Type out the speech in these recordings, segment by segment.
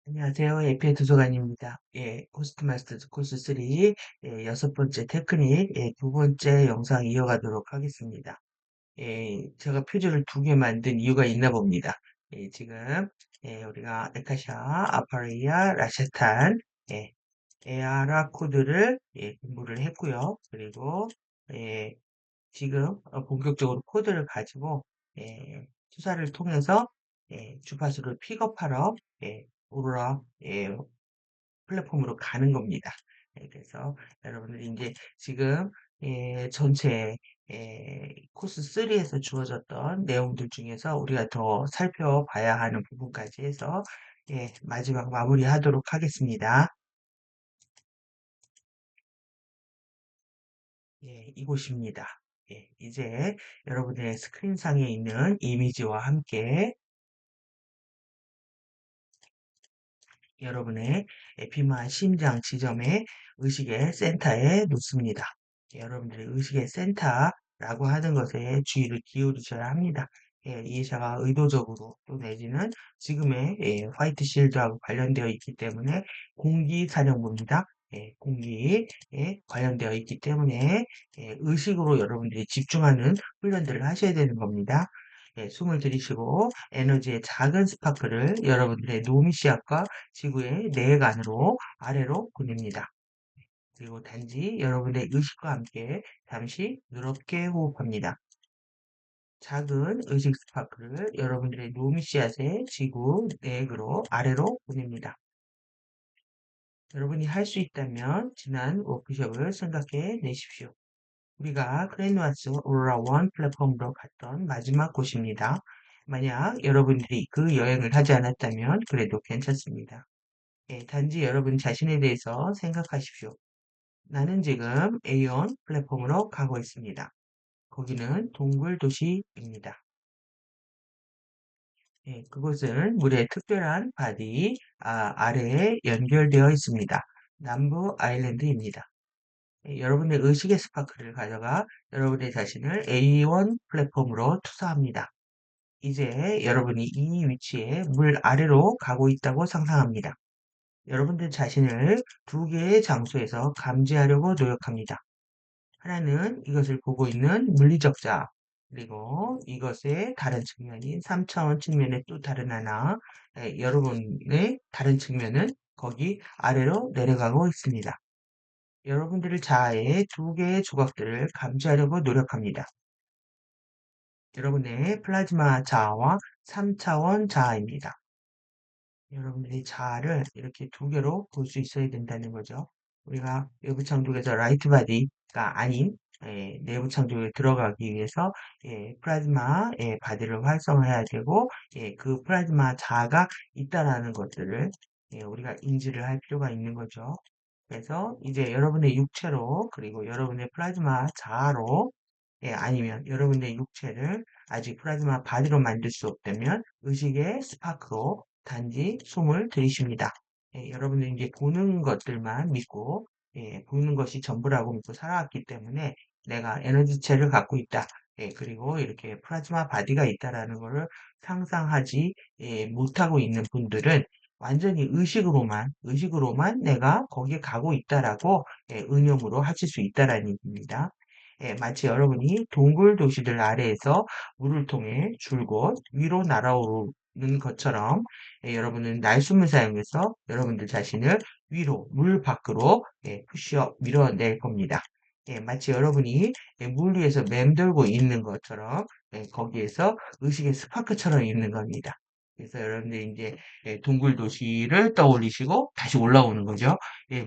안녕하세요. 에피의 도서관입니다. 호스트 마스터 코스 3, 여섯 번째 테크닉, 두 번째 영상 이어가도록 하겠습니다. 제가 표지를 두 개 만든 이유가 있나 봅니다. 지금, 우리가 에카샤, 아파레이아, 라샤탄, 예, 에아라 코드를, 공부를 했고요. 그리고, 예, 지금, 본격적으로 코드를 가지고, 수사를 통해서, 주파수를 픽업하러, 오로라, 플랫폼으로 가는 겁니다. 그래서 여러분들이 이제 지금 전체 코스 3에서 주어졌던 내용들 중에서 우리가 더 살펴봐야 하는 부분까지 해서 마지막 마무리하도록 하겠습니다. 이곳입니다. 이제 여러분의 스크린상에 있는 이미지와 함께 여러분의 에피마 심장 지점에 의식의 센터에 놓습니다. 여러분들의 의식의 센터라고 하는 것에 주의를 기울이셔야 합니다. 이해자가 의도적으로 또 내지는 지금의 화이트 실드하고 관련되어 있기 때문에 공기사령부입니다. 공기에 관련되어 있기 때문에 의식으로 여러분들이 집중하는 훈련들을 하셔야 되는 겁니다. 숨을 들이쉬고 에너지의 작은 스파크를 여러분들의 노미시아과 지구의 내관으로 아래로 보냅니다. 그리고 단지 여러분의 의식과 함께 잠시 누렇게 호흡합니다. 작은 의식 스파크를 여러분들의 노미시아의 지구 내액으로 아래로 보냅니다. 여러분이 할 수 있다면 지난 워크숍을 생각해 내십시오. 우리가 크레누아스 오로라 원 플랫폼으로 갔던 마지막 곳입니다. 만약 여러분들이 그 여행을 하지 않았다면 그래도 괜찮습니다. 단지 여러분 자신에 대해서 생각하십시오. 나는 지금 A1 플랫폼으로 가고 있습니다. 거기는 동굴 도시입니다. 그곳은 물의 특별한 바디 아래에 연결되어 있습니다. 남부 아일랜드입니다. 여러분의 의식의 스파크를 가져가 여러분의 자신을 A1 플랫폼으로 투사합니다. 이제 여러분이 이 위치에 물 아래로 가고 있다고 상상합니다. 여러분들 자신을 두 개의 장소에서 감지하려고 노력합니다. 하나는 이것을 보고 있는 물리적 자, 그리고 이것의 다른 측면인 3차원 측면의 또 다른 하나, 여러분의 다른 측면은 거기 아래로 내려가고 있습니다. 여러분들의 자아의 두 개의 조각들을 감지하려고 노력합니다. 여러분의 플라즈마 자아와 3차원 자아입니다. 여러분들이 자아를 이렇게 두 개로 볼 수 있어야 된다는 거죠. 우리가 외부 창조에서 라이트 바디가 아닌 내부 창조에 들어가기 위해서 플라즈마 바디를 활성화해야 되고 그 플라즈마 자아가 있다라는 것들을 우리가 인지를 할 필요가 있는 거죠. 그래서 이제 여러분의 육체로 그리고 여러분의 플라즈마 자아로 아니면 여러분의 육체를 아직 플라즈마 바디로 만들 수 없다면 의식의 스파크로 단지 숨을 들이쉽니다. 여러분은 이제 보는 것들만 믿고 보는 것이 전부라고 믿고 살아왔기 때문에 내가 에너지체를 갖고 있다. 그리고 이렇게 플라즈마 바디가 있다라는 것을 상상하지 못하고 있는 분들은 완전히 의식으로만 내가 거기에 가고 있다라고 의념으로 하실 수 있다라는 얘기입니다. 마치 여러분이 동굴 도시들 아래에서 물을 통해 줄곧 위로 날아오르는 것처럼 여러분은 날숨을 사용해서 여러분들 자신을 위로, 물 밖으로 푸시업, 밀어낼 겁니다. 마치 여러분이 물 위에서 맴돌고 있는 것처럼 거기에서 의식의 스파크처럼 있는 겁니다. 그래서 여러분들이 이제 동굴 도시를 떠올리시고 다시 올라오는 거죠.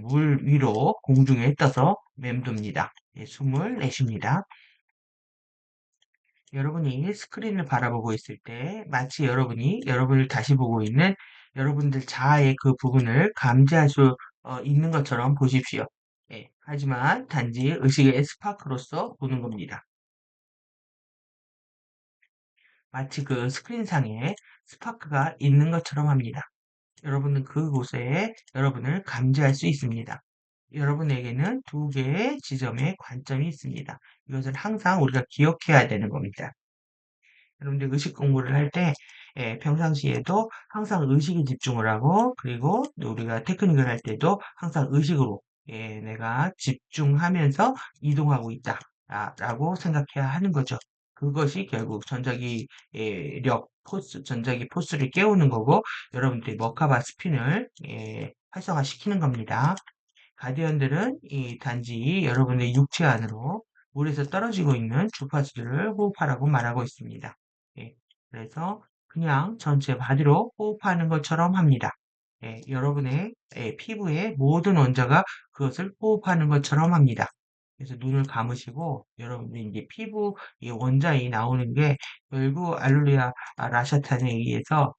물 위로 공중에 떠서 맴돕니다. 숨을 내쉽니다. 여러분이 스크린을 바라보고 있을 때 마치 여러분이 여러분을 다시 보고 있는 여러분들 자아의 그 부분을 감지할 수 있는 것처럼 보십시오. 하지만 단지 의식의 스파크로서 보는 겁니다. 마치 그 스크린상에 스파크가 있는 것처럼 합니다. 여러분은 그곳에 여러분을 감지할 수 있습니다. 여러분에게는 두 개의 지점의 관점이 있습니다. 이것을 항상 우리가 기억해야 되는 겁니다. 여러분들 의식 공부를 할 때, 평상시에도 항상 의식에 집중을 하고, 그리고 우리가 테크닉을 할 때도 항상 의식으로, 내가 집중하면서 이동하고 있다, 라고 생각해야 하는 거죠. 그것이 결국 전자기 포스를 깨우는 거고, 여러분들이 머카바 스핀을, 활성화시키는 겁니다. 가디언들은 단지 여러분의 육체 안으로 물에서 떨어지고 있는 주파수들을 호흡하라고 말하고 있습니다. 예, 그래서 그냥 전체 바디로 호흡하는 것처럼 합니다. 여러분의 피부의 모든 원자가 그것을 호흡하는 것처럼 합니다. 그래서 눈을 감으시고 여러분이 이제 피부 이 원자에 나오는 게 결국 알룰리아 라샤탄에 의해서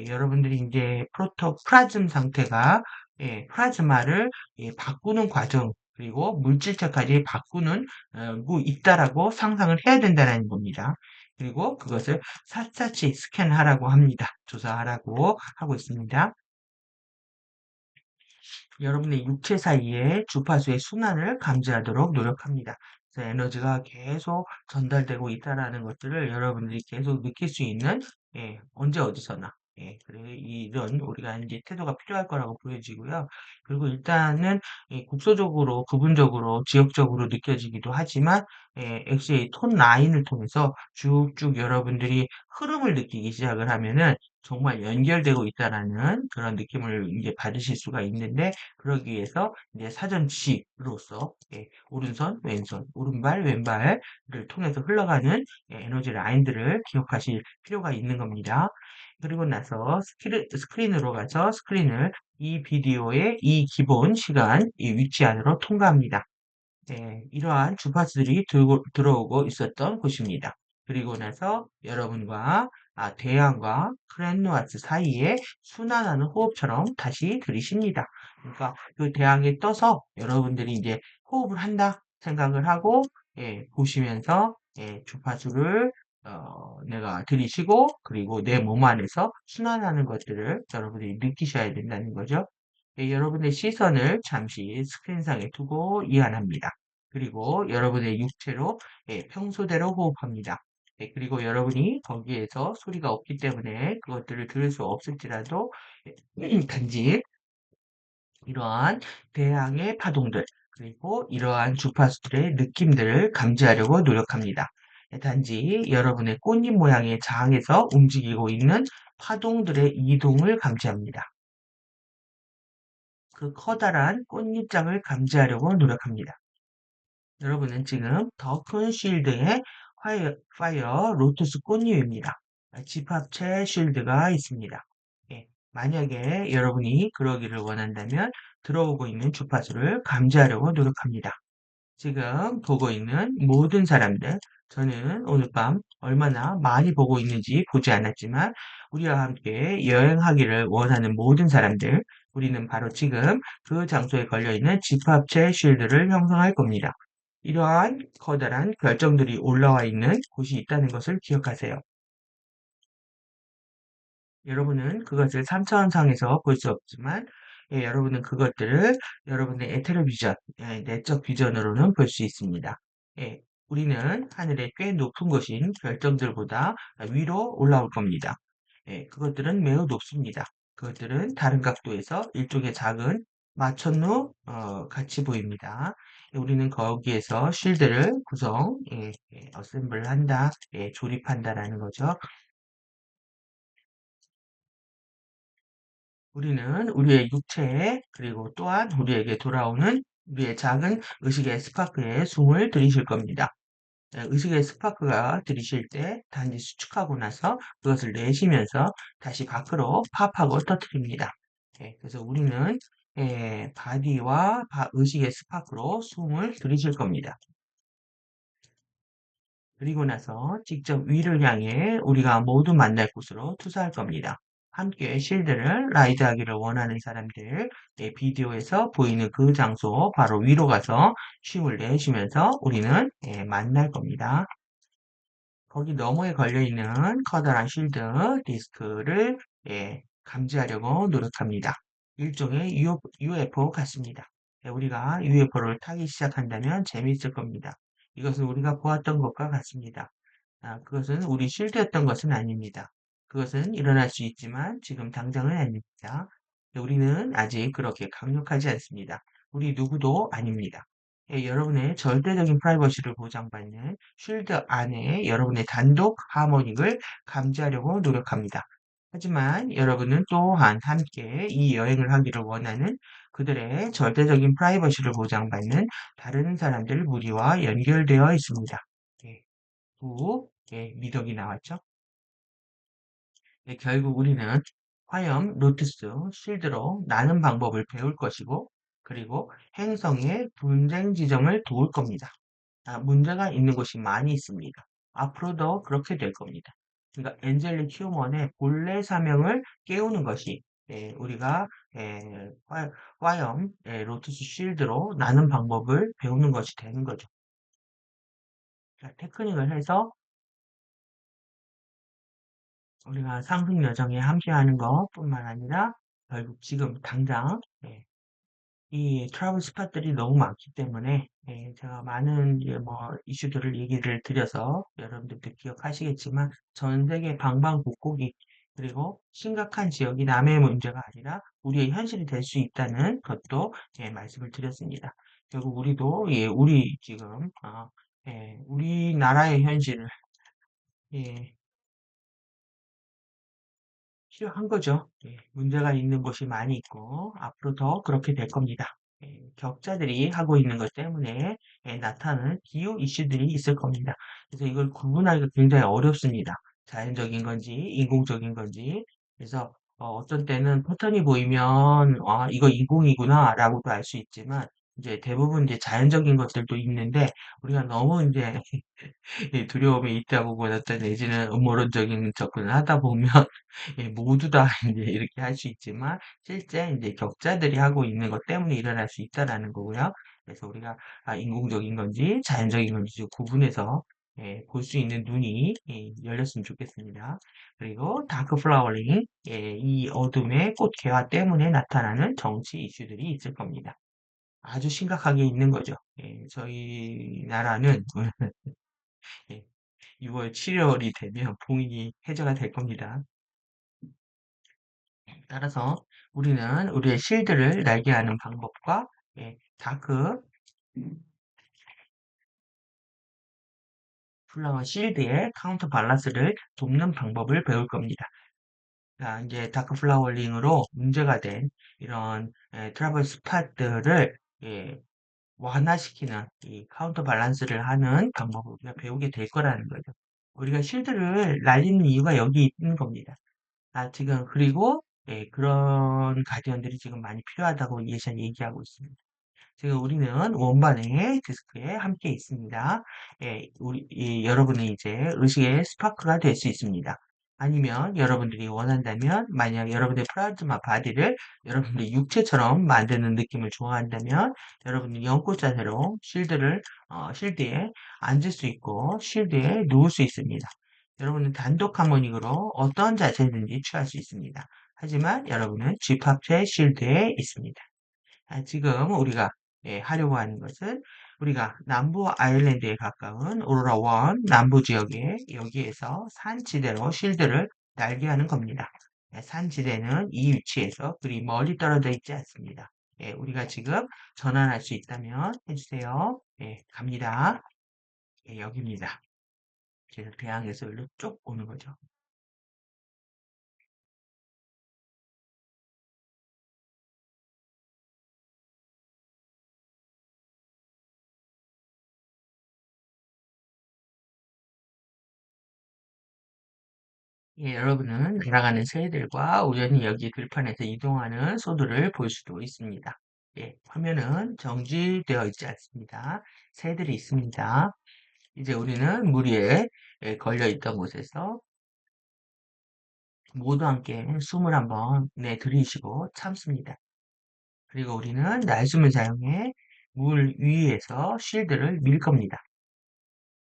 여러분들이 이제 프로토플라즘 상태가 플라즈마를 바꾸는 과정 그리고 물질체까지 바꾸는 고 있다라고 상상을 해야 된다는 겁니다. 그리고 그것을 샅샅이 스캔하라고 합니다. 조사하라고 하고 있습니다. 여러분의 육체 사이에 주파수의 순환을 감지하도록 노력합니다. 그래서 에너지가 계속 전달되고 있다라는 것들을 여러분들이 계속 느낄 수 있는 언제 어디서나 그래 이런 우리가 이제 태도가 필요할 거라고 보여지고요. 그리고 일단은 국소적으로 부분적으로 지역적으로 느껴지기도 하지만 엑스의 톤 라인을 통해서 쭉쭉 여러분들이 흐름을 느끼기 시작을 하면은 정말 연결되고 있다라는 그런 느낌을 이제 받으실 수가 있는데 그러기 위해서 이제 사전 지시로서 오른손, 왼손, 오른발, 왼발을 통해서 흘러가는 에너지 라인들을 기억하실 필요가 있는 겁니다. 그리고 나서 스크린으로 가서 스크린을 이 비디오의 이 기본 시간, 이 위치 안으로 통과합니다. 이러한 주파수들이 들어오고 있었던 곳입니다. 그리고 나서 여러분과 대양과 크랜누아스 사이에 순환하는 호흡처럼 다시 들이쉽니다. 그러니까 그 대양에 떠서 여러분들이 이제 호흡을 한다 생각을 하고 보시면서 주파수를 내가 들이쉬고 그리고 내 몸 안에서 순환하는 것들을 여러분들이 느끼셔야 된다는 거죠. 여러분의 시선을 잠시 스크린상에 두고 이완합니다. 그리고 여러분의 육체로 평소대로 호흡합니다. 그리고 여러분이 거기에서 소리가 없기 때문에 그것들을 들을 수 없을지라도 단지 이러한 대양의 파동들 그리고 이러한 주파수들의 느낌들을 감지하려고 노력합니다. 단지 여러분의 꽃잎 모양의 장에서 움직이고 있는 파동들의 이동을 감지합니다. 그 커다란 꽃잎장을 감지하려고 노력합니다. 여러분은 지금 더 큰 쉴드의 파이어 로투스 꽃잎입니다. 집합체 쉴드가 있습니다. 만약에 여러분이 그러기를 원한다면 들어오고 있는 주파수를 감지하려고 노력합니다. 지금 보고 있는 모든 사람들, 저는 오늘 밤 얼마나 많이 보고 있는지 보지 않았지만, 우리와 함께 여행하기를 원하는 모든 사람들, 우리는 바로 지금 그 장소에 걸려있는 집합체 쉴드를 형성할 겁니다. 이러한 커다란 결정들이 올라와 있는 곳이 있다는 것을 기억하세요. 여러분은 그것을 3차원상에서 볼 수 없지만 여러분은 그것들을 여러분의 에테르 비전, 내적 비전으로는 볼 수 있습니다. 우리는 하늘의 꽤 높은 곳인 별점들보다 위로 올라올 겁니다. 그것들은 매우 높습니다. 그것들은 다른 각도에서 일종의 작은 마천루 같이 보입니다. 우리는 거기에서 쉴드를 어셈블 한다, 조립한다라는 거죠. 우리는 우리의 육체에 그리고 또한 우리에게 돌아오는 우리의 작은 의식의 스파크에 숨을 들이실 겁니다. 의식의 스파크가 들이실 때 단지 수축하고 나서 그것을 내쉬면서 다시 밖으로 팝하고 터뜨립니다. 그래서 우리는 바디와 의식의 스파크로 숨을 들이실 겁니다. 그리고 나서 직접 위를 향해 우리가 모두 만날 곳으로 투사할 겁니다. 함께 실드를 라이드하기를 원하는 사람들, 비디오에서 보이는 그 장소 바로 위로 가서 쉼을 내쉬면서 우리는 만날 겁니다. 거기 너머에 걸려있는 커다란 쉴드 디스크를 감지하려고 노력합니다. 일종의 UFO 같습니다. 우리가 UFO를 타기 시작한다면 재미있을 겁니다. 이것은 우리가 보았던 것과 같습니다. 그것은 우리 쉴드였던 것은 아닙니다. 그것은 일어날 수 있지만 지금 당장은 아닙니다. 우리는 아직 그렇게 강력하지 않습니다. 우리 누구도 아닙니다. 여러분의 절대적인 프라이버시를 보장받는 쉴드 안에 여러분의 단독 하모닉을 감지하려고 노력합니다. 하지만 여러분은 또한 함께 이 여행을 하기를 원하는 그들의 절대적인 프라이버시를 보장받는 다른 사람들 무리와 연결되어 있습니다. 예, 미덕이 나왔죠. 결국 우리는 화염, 로투스, 실드로 나는 방법을 배울 것이고, 그리고 행성의 분쟁 지점을 도울 겁니다. 문제가 있는 곳이 많이 있습니다. 앞으로도 그렇게 될 겁니다. 그러니까 엔젤릭 휴먼의 본래 사명을 깨우는 것이 우리가 화염, 로투스 실드로 나는 방법을 배우는 것이 되는 거죠. 그러니까 테크닉을 해서 우리가 상승 여정에 함께하는 것뿐만 아니라 결국 지금 당장 이 트러블 스팟들이 너무 많기 때문에 제가 많은 이슈들을 얘기를 드려서 여러분들도 기억하시겠지만 전 세계 방방곡곡이 그리고 심각한 지역이 남의 문제가 아니라 우리의 현실이 될 수 있다는 것도 말씀을 드렸습니다. 결국 우리도 우리 지금 우리나라의 현실을 예, 필요한 거죠. 문제가 있는 곳이 많이 있고 앞으로 더 그렇게 될 겁니다. 격자들이 하고 있는 것 때문에 나타나는 기후 이슈들이 있을 겁니다. 그래서 이걸 구분하기가 굉장히 어렵습니다. 자연적인 건지 인공적인 건지. 그래서 어떤 때는 패턴이 보이면 이거 인공이구나 라고도 알 수 있지만 이제 대부분 이제 자연적인 것들도 있는데 우리가 너무 이제 두려움이 있다고 보았던 내지는 음모론적인 접근을 하다 보면 모두 다 이제 이렇게 할 수 있지만 실제 이제 격자들이 하고 있는 것 때문에 일어날 수 있다라는 거고요. 그래서 우리가 인공적인 건지 자연적인 건지 좀 구분해서 볼 수 있는 눈이 열렸으면 좋겠습니다. 그리고 다크 플라워링, 이 어둠의 꽃 개화 때문에 나타나는 정치 이슈들이 있을 겁니다. 아주 심각하게 있는 거죠. 저희 나라는 6월, 7월이 되면 봉인이 해제가 될 겁니다. 따라서 우리는 우리의 실드를 날게 하는 방법과 다크 플라워 실드의 카운터 밸런스를 돕는 방법을 배울 겁니다. 자, 이제 다크 플라워링으로 문제가 된 이런 트러블 스팟들을 완화시키는 이 카운터 밸런스를 하는 방법을 우리가 배우게 될 거라는 거죠. 우리가 실드를 날리는 이유가 여기 있는 겁니다. 지금 그리고 그런 가디언들이 지금 많이 필요하다고 예전 얘기하고 있습니다. 지금 우리는 원반의 디스크에 함께 있습니다. 여러분의 이제 의식의 스파크가 될 수 있습니다. 아니면 여러분들이 원한다면 만약 여러분의 플라즈마 바디를 여러분들의 육체처럼 만드는 느낌을 좋아한다면 여러분이 연꽃 자세로 실드에 앉을 수 있고 실드에 누울 수 있습니다. 여러분은 단독 하모닉으로 어떤 자세든지 취할 수 있습니다. 하지만 여러분은 집합체 실드에 있습니다. 지금 우리가 하려고 하는 것은 우리가 남부 아일랜드에 가까운 오로라 원 남부 지역에 여기에서 산지대로 실드를 날게 하는 겁니다. 산지대는 이 위치에서 그리 멀리 떨어져 있지 않습니다. 우리가 지금 전환할 수 있다면 해주세요. 갑니다. 여기입니다. 그래서 대항에서 일로 쭉 오는 거죠. 여러분은 날아가는 새들과 우연히 여기 들판에서 이동하는 소들을 볼 수도 있습니다. 화면은 정지되어 있지 않습니다. 새들이 있습니다. 이제 우리는 물 위에 걸려 있던 곳에서 모두 함께 숨을 한번 내들이쉬고 참습니다. 그리고 우리는 날숨을 사용해 물 위에서 쉴드를 밀 겁니다.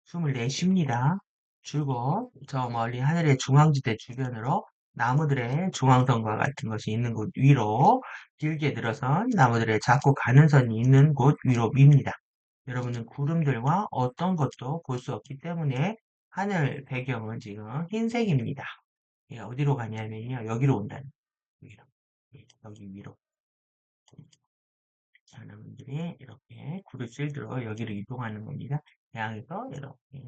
숨을 내쉽니다. 줄곧 저 멀리 하늘의 중앙지대 주변으로 나무들의 중앙선과 같은 것이 있는 곳 위로 길게 늘어선 나무들의 작고 가는 선이 있는 곳 위로 밉니다. 여러분은 구름들과 어떤 것도 볼 수 없기 때문에 하늘 배경은 지금 흰색입니다. 예, 어디로 가냐면요. 여기로 온다는, 여기로. 예, 여기 위로. 여러분들이 이렇게 구를 실드로 여기로 이동하는 겁니다. 향해서 이렇게.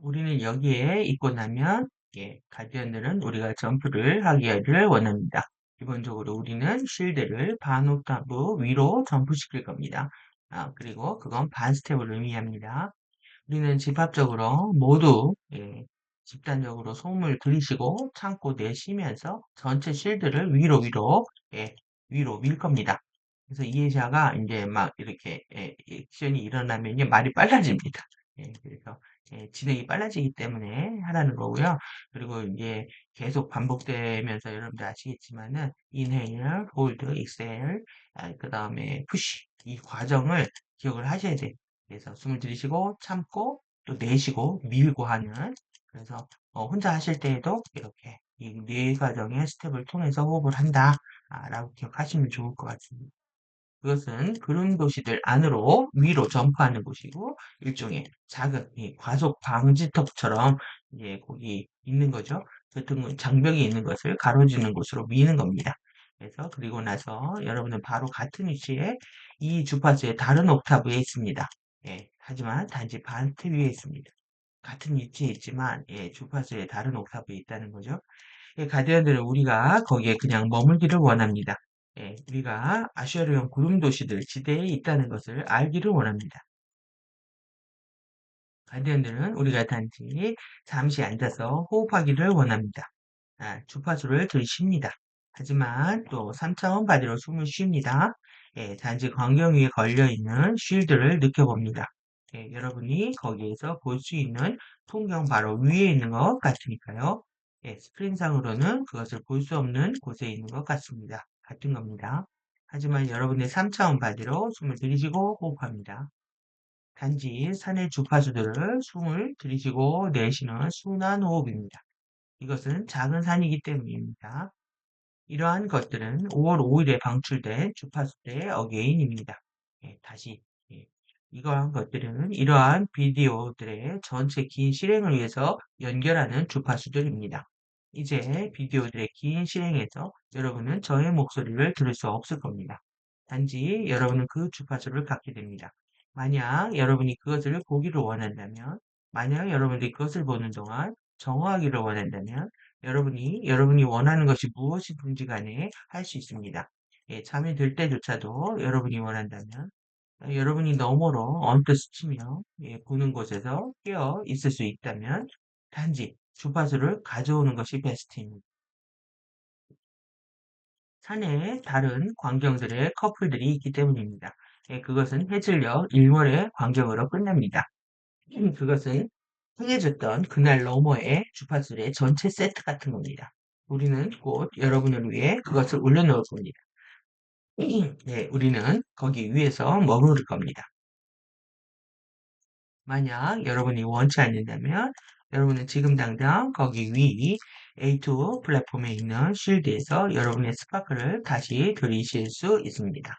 우리는 여기에 있고 나면, 예, 가디언들은 우리가 점프를 하기를 원합니다. 기본적으로 우리는 쉴드를 반 옥타브 위로 점프시킬 겁니다. 그리고 그건 반 스텝을 의미합니다. 우리는 집합적으로 모두 예, 집단적으로 소음을 들이쉬고 참고 내쉬면서 전체 실드를 위로 예, 위로 밀 겁니다. 그래서 이해자가 이제 막 이렇게 액션이 일어나면요 말이 빨라집니다. 예, 그래서 진행이 빨라지기 때문에 하라는 거고요. 그리고 이제 계속 반복되면서 여러분들 아시겠지만은 inhale, hold, exhale, 그 다음에 push 이 과정을 기억을 하셔야 돼요. 그래서 숨을 들이쉬고 참고 또 내쉬고 밀고 하는 그래서 혼자 하실 때에도 이렇게 이 네 가정의 스텝을 통해서 호흡을 한다 라고 기억하시면 좋을 것 같습니다. 그것은 그런 도시들 안으로 위로 점프하는 곳이고 일종의 작은 이 과속 방지턱처럼 이제 거기 있는 거죠. 그 장벽이 있는 것을 가로지는 곳으로 미는 겁니다. 그래서 그리고 나서 여러분은 바로 같은 위치에 이 주파수의 다른 옥타브에 있습니다. 예, 하지만 단지 반트 위에 있습니다. 같은 위치에 있지만 예, 주파수의 다른 옥타브에 있다는 거죠. 예, 가디언들은 우리가 거기에 그냥 머물기를 원합니다. 예, 우리가 아슈르형 구름 도시들 지대에 있다는 것을 알기를 원합니다. 가디언들은 우리가 단지 잠시 앉아서 호흡하기를 원합니다. 주파수를 들이쉽니다. 하지만 또 3차원 바디로 숨을 쉽니다. 예, 단지 광경 위에 걸려있는 쉴드를 느껴봅니다. 예, 여러분이 거기에서 볼 수 있는 풍경 바로 위에 있는 것 같으니까요. 예, 스크린상으로는 그것을 볼 수 없는 곳에 있는 것 같습니다. 같은 겁니다. 하지만 여러분의 3차원 바디로 숨을 들이쉬고 호흡합니다. 단지 산의 주파수들을 숨을 들이쉬고 내쉬는 순환 호흡입니다. 이것은 작은 산이기 때문입니다. 이러한 것들은 5월 5일에 방출된 주파수대의 어게인입니다. 예, 다시 예, 이러한 것들은 이러한 비디오들의 전체 긴 실행을 위해서 연결하는 주파수들입니다. 이제 비디오들의 긴 실행에서 여러분은 저의 목소리를 들을 수 없을 겁니다. 단지 여러분은 그 주파수를 갖게 됩니다. 만약 여러분이 그것을 보기를 원한다면, 만약 여러분들이 그것을 보는 동안 정화하기를 원한다면, 여러분이 원하는 것이 무엇이든지 간에 할 수 있습니다. 예, 잠이 들 때조차도 여러분이 원한다면, 여러분이 너머로 언뜻 스치며 예, 보는 곳에서 깨어 있을 수 있다면, 단지 주파수를 가져오는 것이 베스트입니다. 산에 다른 광경들의 커플들이 있기 때문입니다. 예, 그것은 해질녘 일몰의 광경으로 끝납니다. 그것은 흥해졌던 그날 너머의 주파수의 전체 세트 같은 겁니다. 우리는 곧 여러분을 위해 그것을 올려놓을 겁니다. 네, 우리는 거기 위에서 머무를 겁니다. 만약 여러분이 원치 않는다면 여러분은 지금 당장 거기 위 A2 플랫폼에 있는 쉴드에서 여러분의 스파크를 다시 들이실 수 있습니다.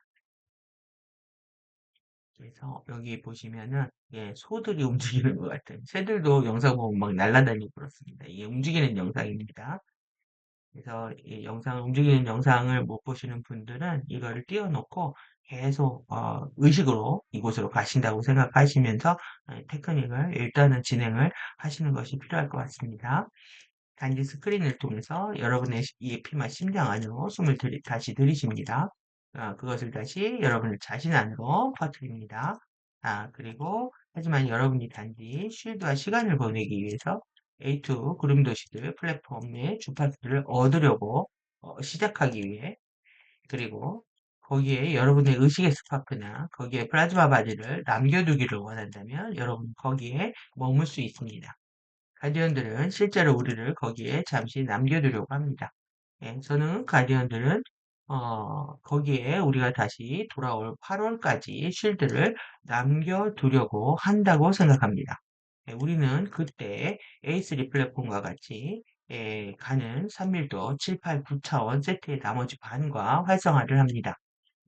그래서 여기 보시면은 예, 소들이 움직이는 것 같아요. 새들도 영상 보면 막 날아다니고 그렇습니다. 이게 움직이는 영상입니다. 그래서 이 영상, 움직이는 영상을 못 보시는 분들은 이거를 띄워놓고 계속 의식으로 이곳으로 가신다고 생각하시면서 테크닉을 일단은 진행을 하시는 것이 필요할 것 같습니다. 단지 스크린을 통해서 여러분의 EAP만 심장 안으로 숨을 다시 들이쉽니다. 그것을 다시 여러분의 자신 안으로 퍼뜨립니다. 하지만 여러분이 단지 쉴드와 시간을 보내기 위해서 A2 구름 도시들 플랫폼의 주파수를 얻으려고 시작하기 위해 그리고 거기에 여러분의 의식의 스파크나 거기에 플라즈마 바디를 남겨두기를 원한다면 여러분 거기에 머물 수 있습니다. 가디언들은 실제로 우리를 거기에 잠시 남겨두려고 합니다. 예, 저는 가디언들은 거기에 우리가 다시 돌아올 8월까지 쉴드를 남겨두려고 한다고 생각합니다. 예, 우리는 그때 A3 플랫폼과 같이 가는 3밀도 7, 8, 9차원 세트의 나머지 반과 활성화를 합니다.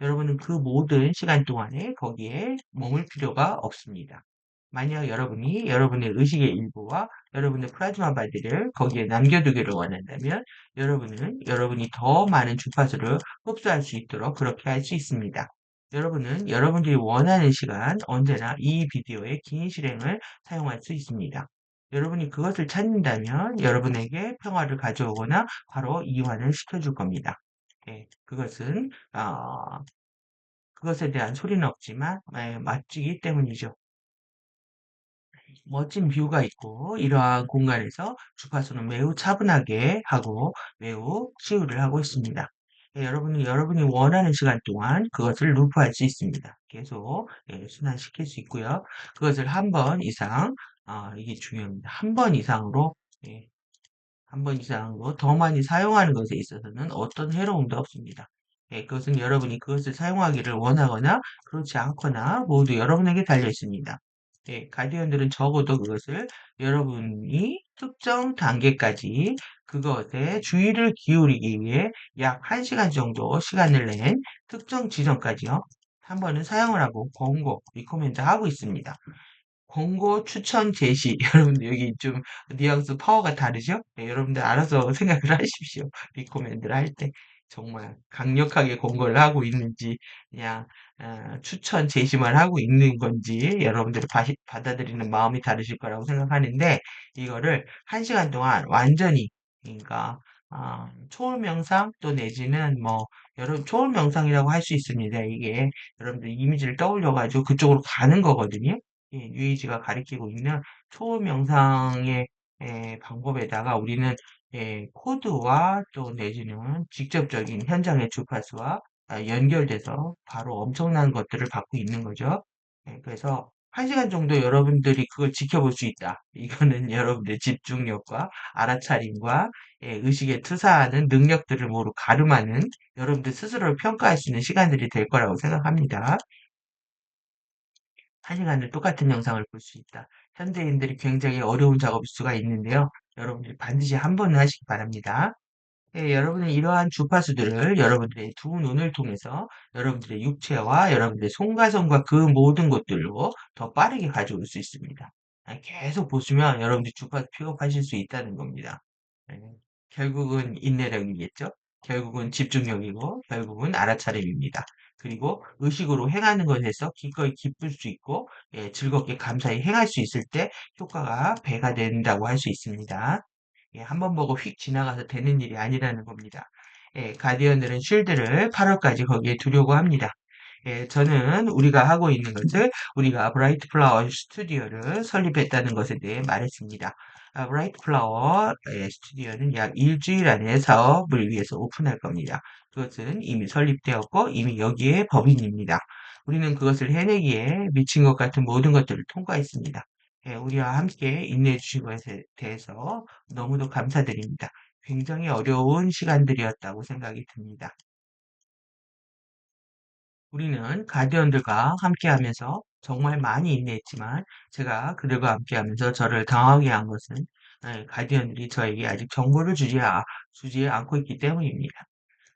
여러분은 그 모든 시간 동안에 거기에 머물 필요가 없습니다. 만약 여러분이 여러분의 의식의 일부와 여러분의 플라즈마 바디를 거기에 남겨두기를 원한다면 여러분은 여러분이 더 많은 주파수를 흡수할 수 있도록 그렇게 할 수 있습니다. 여러분은 여러분들이 원하는 시간 언제나 이 비디오의 긴 실행을 사용할 수 있습니다. 여러분이 그것을 찾는다면 여러분에게 평화를 가져오거나 바로 이완을 시켜줄 겁니다. 예, 그것에 대한 소리는 없지만, 예, 멋지기 때문이죠. 멋진 뷰가 있고, 이러한 공간에서 주파수는 매우 차분하게 하고, 매우 치유를 하고 있습니다. 예, 여러분이 여러분이 원하는 시간 동안 그것을 루프할 수 있습니다. 계속 예, 순환시킬 수 있고요. 그것을 한 번 이상, 이게 중요합니다. 한 번 이상으로 예, 한 번 이상으로 더 많이 사용하는 것에 있어서는 어떤 해로움도 없습니다. 예, 그것은 여러분이 그것을 사용하기를 원하거나 그렇지 않거나 모두 여러분에게 달려 있습니다. 예, 가디언들은 적어도 그것을 여러분이 특정 단계까지 그것에 주의를 기울이기 위해 약 1시간 정도 시간을 낸 특정 지점까지요. 한 번은 사용을 하고 권고, 리코멘드 하고 있습니다. 권고, 추천, 제시. 여러분들 여기 좀 뉘앙스 파워가 다르죠? 네, 여러분들 알아서 생각을 하십시오. 리코멘드를 할 때. 정말 강력하게 권고를 하고 있는지, 그냥, 추천, 제시만 하고 있는 건지, 여러분들이 받아들이는 마음이 다르실 거라고 생각하는데, 이거를 1시간 동안 완전히, 그러니까, 초월 명상 또 내지는 뭐, 초월 명상이라고 할 수 있습니다. 이게 여러분들 이미지를 떠올려가지고 그쪽으로 가는 거거든요. 예, 뉴에이지가 가리키고 있는 초음 영상의 방법에다가 우리는 코드와 또 내지는 직접적인 현장의 주파수와 연결돼서 바로 엄청난 것들을 받고 있는 거죠. 그래서 1시간 정도 여러분들이 그걸 지켜볼 수 있다. 이거는 여러분들의 집중력과 알아차림과 의식에 투사하는 능력들을 모두 가름하는 여러분들 스스로를 평가할 수 있는 시간들이 될 거라고 생각합니다. 1시간을 똑같은 영상을 볼 수 있다. 현대인들이 굉장히 어려운 작업일 수가 있는데요. 여러분들이 반드시 한 번은 하시기 바랍니다. 예, 여러분은 이러한 주파수들을 여러분들의 두 눈을 통해서 여러분들의 육체와 여러분들의 속가성과 그 모든 것들로 더 빠르게 가져올 수 있습니다. 계속 보시면 여러분들이 주파수 픽업하실 수 있다는 겁니다. 예, 결국은 인내력이겠죠? 결국은 집중력이고, 결국은 알아차림입니다. 그리고 의식으로 행하는 것에서 기꺼이 기쁠 수 있고, 예, 즐겁게 감사히 행할 수 있을 때 효과가 배가 된다고 할 수 있습니다. 예, 한 번 보고 휙 지나가서 되는 일이 아니라는 겁니다. 예, 가디언들은 쉴드를 8월까지 거기에 두려고 합니다. 예, 저는 우리가 하고 있는 것을 우리가 브라이트 플라워 스튜디오를 설립했다는 것에 대해 말했습니다. 브라이트 플라워 스튜디오는 약 일주일 안에 사업을 위해서 오픈할 겁니다. 그것은 이미 설립되었고 이미 여기에 법인입니다. 우리는 그것을 해내기에 미친 것 같은 모든 것들을 통과했습니다. 예, 우리와 함께 인내해 주신 것에 대해서 너무도 감사드립니다. 굉장히 어려운 시간들이었다고 생각이 듭니다. 우리는 가디언들과 함께하면서 정말 많이 인내했지만 제가 그들과 함께하면서 저를 당하게 한 것은 가디언들이 저에게 아직 정보를 주지 않고 있기 때문입니다.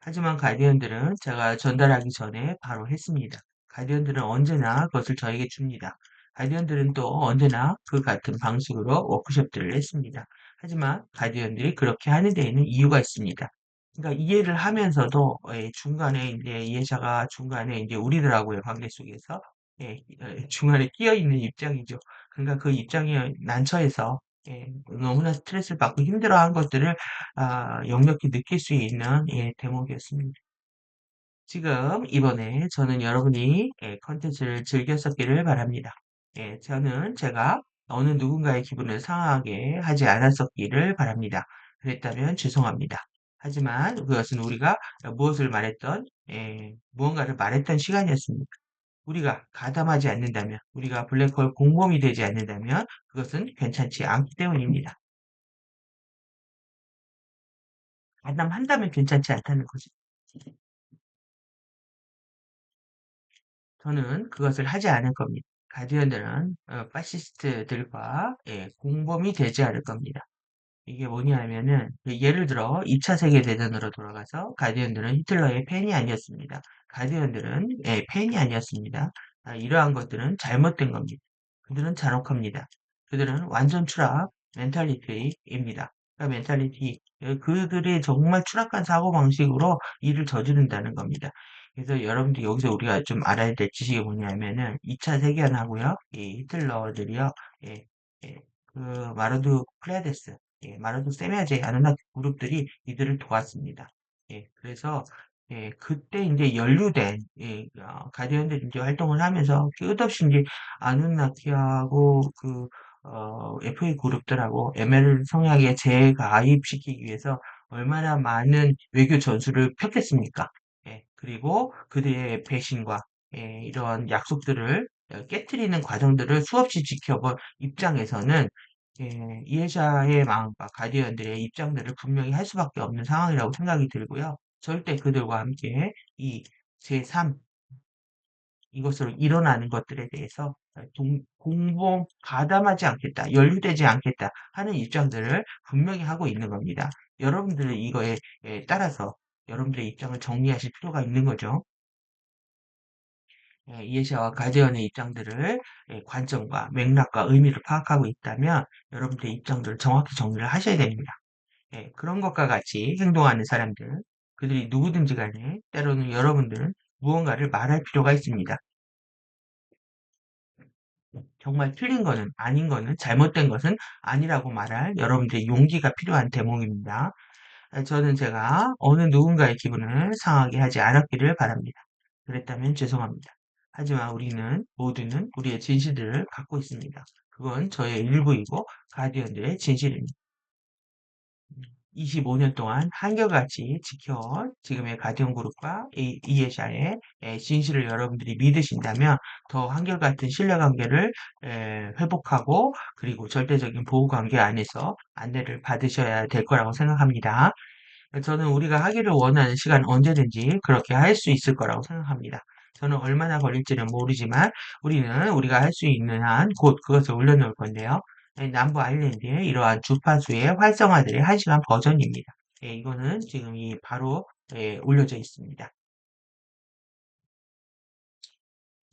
하지만 가디언들은 제가 전달하기 전에 바로 했습니다. 가디언들은 언제나 그것을 저에게 줍니다. 가디언들은 또 언제나 그 같은 방식으로 워크숍들을 했습니다. 하지만 가디언들이 그렇게 하는 데에는 이유가 있습니다. 그러니까 이해를 하면서도 중간에 이제 이해자가 중간에 이제 우리들하고의 관계 속에서 중간에 끼어 있는 입장이죠. 그러니까 그 입장에 난처해서 너무나 스트레스를 받고 힘들어한 것들을 역력히 느낄 수 있는 대목이었습니다. 지금 이번에 저는 여러분이 컨텐츠를 즐겼었기를 바랍니다. 제가 어느 누군가의 기분을 상하게 하지 않았었기를 바랍니다. 그랬다면 죄송합니다. 하지만 그것은 우리가 무언가를 말했던 시간이었습니다. 우리가 가담하지 않는다면, 우리가 블랙홀 공범이 되지 않는다면 그것은 괜찮지 않기 때문입니다. 가담한다면 괜찮지 않다는 거죠. 저는 그것을 하지 않을 겁니다. 가디언들은 파시스트들과 공범이 되지 않을 겁니다. 이게 뭐냐면은 예를 들어 2차 세계대전으로 돌아가서 가디언들은 히틀러의 팬이 아니었습니다. 가디언들은 팬이 아니었습니다. 이러한 것들은 잘못된 겁니다. 그들은 잔혹합니다. 그들은 완전 추락 멘탈리티입니다. 그러니까 멘탈리티 그들의 정말 추락한 사고방식으로 일을 저지른다는 겁니다. 그래서 여러분들 여기서 우리가 좀 알아야 될 지식이 뭐냐면은 2차 세계연하고요. 이 히틀러들이요. 예, 예, 그 마르두 클레데스, 마르두 세메아제 아누나키 그룹들이 이들을 도왔습니다. 그래서 그때 이제 연루된 가디언들이 이제 활동을 하면서 끝없이 이제 아누나키하고 FA 그룹들하고 ML 성향에 재가입시키기 위해서 얼마나 많은 외교 전술을 폈겠습니까? 그리고 그들의 배신과 이런 약속들을 깨트리는 과정들을 수없이 지켜본 입장에서는 이해자의 마음과 가디언들의 입장들을 분명히 할 수밖에 없는 상황이라고 생각이 들고요. 절대 그들과 함께 이 제3 이것으로 일어나는 것들에 대해서 공범 가담하지 않겠다, 연루되지 않겠다 하는 입장들을 분명히 하고 있는 겁니다. 여러분들은 이거에 따라서 여러분들의 입장을 정리하실 필요가 있는 거죠. 이해샤와 가디언의 입장들을 관점과 맥락과 의미를 파악하고 있다면 여러분들의 입장들을 정확히 정리를 하셔야 됩니다. 그런 것과 같이 행동하는 사람들, 그들이 누구든지 간에 때로는 여러분들은 무언가를 말할 필요가 있습니다. 정말 틀린 거는 아닌 거는 잘못된 것은 아니라고 말할 여러분들의 용기가 필요한 대목입니다. 저는 제가 어느 누군가의 기분을 상하게 하지 않았기를 바랍니다. 그랬다면 죄송합니다. 하지만 우리는 모두는 우리의 진실들을 갖고 있습니다. 그건 저의 일부이고 가디언들의 진실입니다. 25년 동안 한결같이 지켜온 지금의 가디언 그룹과 이에샤의 진실을 여러분들이 믿으신다면 더 한결같은 신뢰관계를 회복하고 그리고 절대적인 보호관계 안에서 안내를 받으셔야 될 거라고 생각합니다. 저는 우리가 하기를 원하는 시간 언제든지 그렇게 할 수 있을 거라고 생각합니다. 저는 얼마나 걸릴지는 모르지만 우리는 우리가 할 수 있는 한 곧 그것을 올려놓을 건데요. 남부 아일랜드의 이러한 주파수의 활성화들의 1시간 버전입니다. 이거는 지금 바로 올려져 있습니다.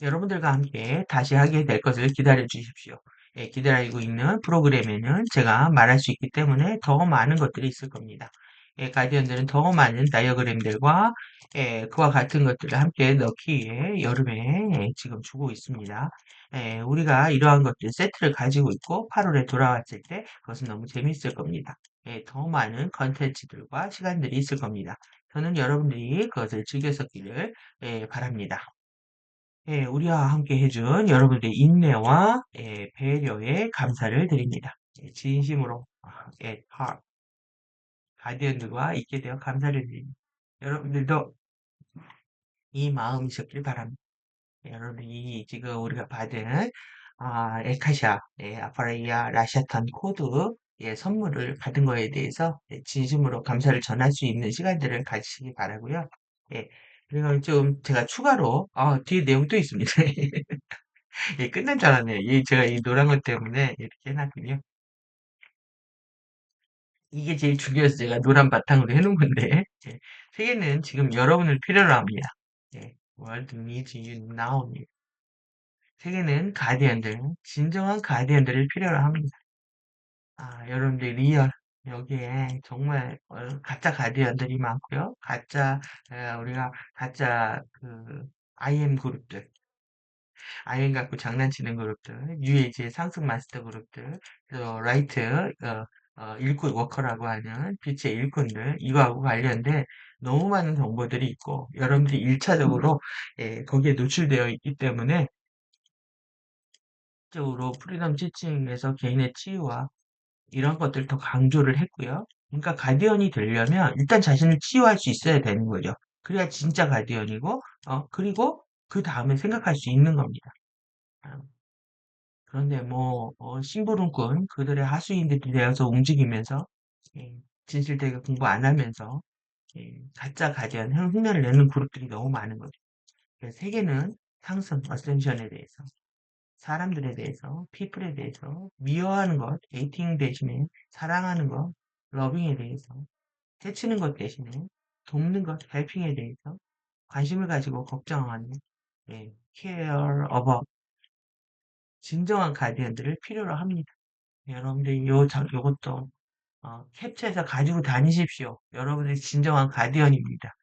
여러분들과 함께 다시 하게 될 것을 기다려 주십시오. 기다리고 있는 프로그램에는 제가 말할 수 있기 때문에 더 많은 것들이 있을 겁니다. 가디언들은 더 많은 다이어그램들과 그와 같은 것들을 함께 넣기 위해 여름에 지금 주고 있습니다. 우리가 이러한 것들 세트를 가지고 있고 8월에 돌아왔을 때 그것은 너무 재밌을 겁니다. 더 많은 컨텐츠들과 시간들이 있을 겁니다. 저는 여러분들이 그것을 즐겼었기를 바랍니다. 우리와 함께 해준 여러분들의 인내와 배려에 감사를 드립니다. 진심으로 가디언들과 있게 되어 감사를 드립니다. 여러분들도 이 마음이셨길 바랍니다. 여러분이 지금 우리가 받은 에카샤, 아파레이아 라샤탄 코드 선물을 받은 거에 대해서 진심으로 감사를 전할 수 있는 시간들을 가지시기 바라고요. 예, 그리고 좀 제가 추가로 뒤에 내용도 있습니다. 예, 끝난 줄 알았네요. 제가 이 노란 것 때문에 이렇게 해놨군요. 이게 제일 중요해서 제가 노란 바탕으로 해놓은 건데, 세계는 지금 여러분을 필요로 합니다. World needs you now. 세계는 가디언들, 진정한 가디언들을 필요로 합니다. 여러분들 리얼, 여기에 정말 가짜 가디언들이 많고요. 우리가 가짜 IM 그룹들, 아이엠 갖고 장난치는 그룹들, UAG의 상승 마스터 그룹들, 또 라이트, 일꾼 워커라고 하는 빛의 일꾼들, 이거하고 관련된 너무 많은 정보들이 있고, 여러분들이 1차적으로 거기에 노출되어 있기 때문에, 적으로 프리덤 지칭에서 개인의 치유와 이런 것들 더 강조를 했고요. 그러니까 가디언이 되려면 일단 자신을 치유할 수 있어야 되는 거죠. 그래야 진짜 가디언이고, 그리고 그 다음에 생각할 수 있는 겁니다. 아, 그런데 뭐 심부름꾼 그들의 하수인들이 되어서 움직이면서 예, 진실되게 공부 안 하면서 가짜 가디언 흉내를 내는 그룹들이 너무 많은 거죠. 그래서 세계는 상승, 어센션에 대해서 사람들에 대해서, 피플에 대해서 미워하는 것, 데이팅 대신에 사랑하는 것, 러빙에 대해서 해치는 것 대신에 돕는 것, 헬핑에 대해서 관심을 가지고 걱정하는, 예, care of 진정한 가디언들을 필요로 합니다. 여러분들 요것도 캡처해서 가지고 다니십시오. 여러분의 진정한 가디언입니다.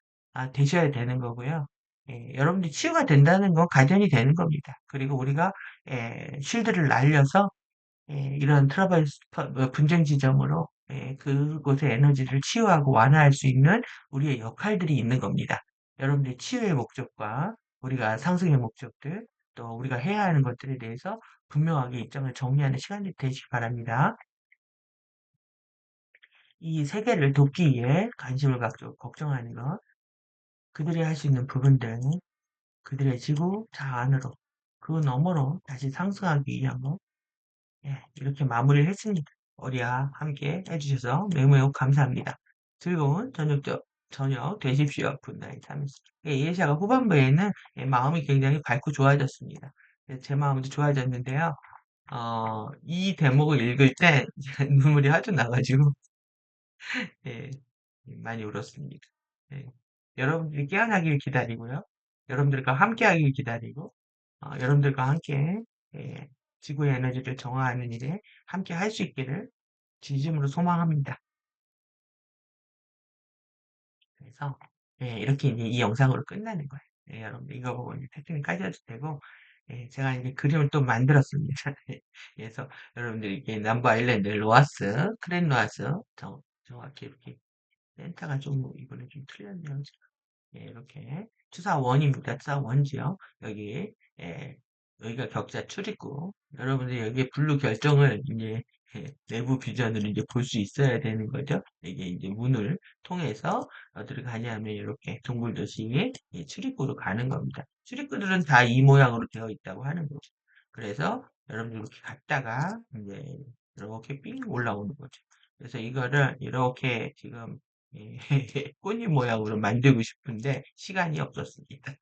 되셔야 되는 거고요. 예, 여러분들이 치유가 된다는 건 가디언이 되는 겁니다. 그리고 우리가 쉴드를 날려서 이런 트러블 분쟁 지점으로 그곳의 에너지를 치유하고 완화할 수 있는 우리의 역할들이 있는 겁니다. 여러분들의 치유의 목적과 우리가 상승의 목적들, 또 우리가 해야 하는 것들에 대해서 분명하게 입장을 정리하는 시간이 되시기 바랍니다. 이 세계를 돕기 위해 관심을 갖고 걱정하는 것, 그들이 할 수 있는 부분들, 그들의 지구 자안으로, 그 너머로 다시 상승하기 위한 것, 이렇게 마무리를 했습니다. 우리와 함께 해주셔서 매우 매우 감사합니다. 즐거운 저녁 되십시오. 굿나잇 하면서. 예시아가 후반부에는 마음이 굉장히 밝고 좋아졌습니다. 제 마음도 좋아졌는데요. 이 대목을 읽을 때 눈물이 하도 나가지고 예, 많이 울었습니다. 예, 여러분들이 깨어나길 기다리고요. 여러분들과 함께 하길 기다리고, 여러분들과 함께, 예, 지구의 에너지를 정화하는 일에 함께 할 수 있기를 진심으로 소망합니다. 그래서, 이렇게 이제 이 영상으로 끝나는 거예요. 여러분들 이거 보고 이제 테크닉 까셔도 되고, 제가 이제 그림을 또 만들었습니다. 그래서 여러분들이 이렇게 남부 아일랜드, 로아스, 크랜로아스, 정확히 이렇게 센터가 좀 이번에 좀 틀렸네요. 이렇게 투사원입니다. 투사원지요. 여기 여기가 격자 출입구. 여러분들 여기 블루 결정을 이제 내부 비전을 이제 볼 수 있어야 되는 거죠. 이게 이제 문을 통해서 어디를 가냐면 이렇게 동굴도시 출입구로 가는 겁니다. 출입구들은 다 이 모양으로 되어 있다고 하는 거죠. 그래서 여러분들 이렇게 갔다가 이제 이렇게 삥 올라오는 거죠. 그래서 이거를 이렇게 지금 예, 꼬리 모양으로 만들고 싶은데 시간이 없었습니다.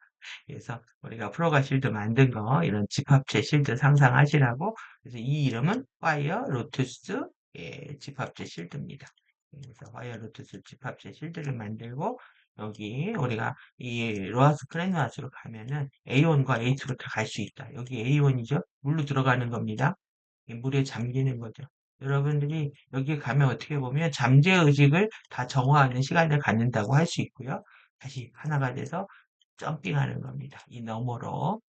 그래서 우리가 프로가 실드 만든 거 이런 집합체 실드 상상하시라고 그래서 이 이름은 파이어 로투스 집합체 실드입니다. 그래서 파이어 로투스 집합체 실드를 만들고 여기 우리가 이 로아스 크레누아스로 가면은 A1과 A2로 다 갈 수 있다. 여기 A1이죠. 물로 들어가는 겁니다. 물에 잠기는 거죠. 여러분들이 여기 가면 어떻게 보면 잠재의식을 다 정화하는 시간을 갖는다고 할 수 있고요. 다시 하나가 돼서 점핑하는 겁니다. 이 너머로.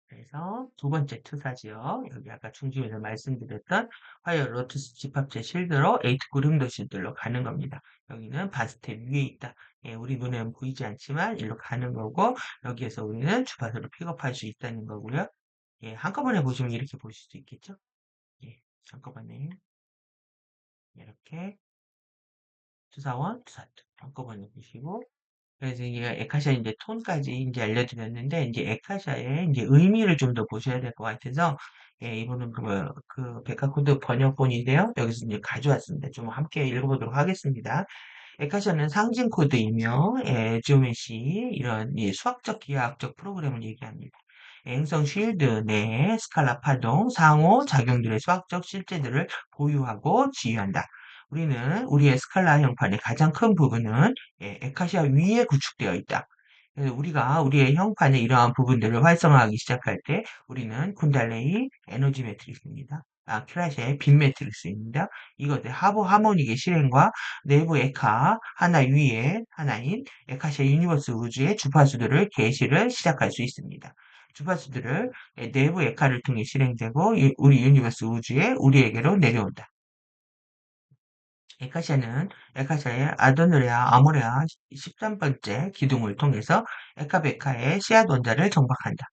그래서 두 번째 투사지요. 여기 아까 중심에서 말씀드렸던 화이어 로투스 집합체 실드로 에이트 구름도 실드로 가는 겁니다. 여기는 바스텝 위에 있다. 우리 눈에는 보이지 않지만 일로 가는 거고 여기에서 우리는 주파수를 픽업할 수 있다는 거고요. 한꺼번에 보시면 이렇게 보실 수 있겠죠? 한꺼번에 이렇게 투사원, 투사투 한꺼번에 보시고 그래서 이게 에카샤 이제 톤까지 이제 알려드렸는데 이제 에카샤의 이제 의미를 좀 더 보셔야 될 것 같아서 이거는 그 백화코드 번역본인데요. 여기서 이제 가져왔습니다. 좀 함께 읽어보도록 하겠습니다. 에카샤는 상징 코드이며 지오메시 이런 수학적 기하학적 프로그램을 얘기합니다. 행성 쉴드 내 스칼라 파동 상호 작용들의 수학적 실제들을 보유하고 지휘한다. 우리는 우리의 스칼라 형판의 가장 큰 부분은 에카시아 위에 구축되어 있다. 그래서 우리가 우리의 형판의 이러한 부분들을 활성화하기 시작할 때 우리는 쿤달레이 에너지 매트릭스입니다. 큐라시아의 빈 매트릭스입니다. 이것의 하부 하모닉의 실행과 내부 에카 하나 위에 하나인 에카시아 유니버스 우주의 주파수들을 계시를 시작할 수 있습니다. 주파수들을 내부 에카를 통해 실행되고 우리 유니버스 우주에 우리에게로 내려온다. 에카시아의 아도누레아 아모레아 13번째 기둥을 통해서 에카베카의 씨앗 원자를 정박한다.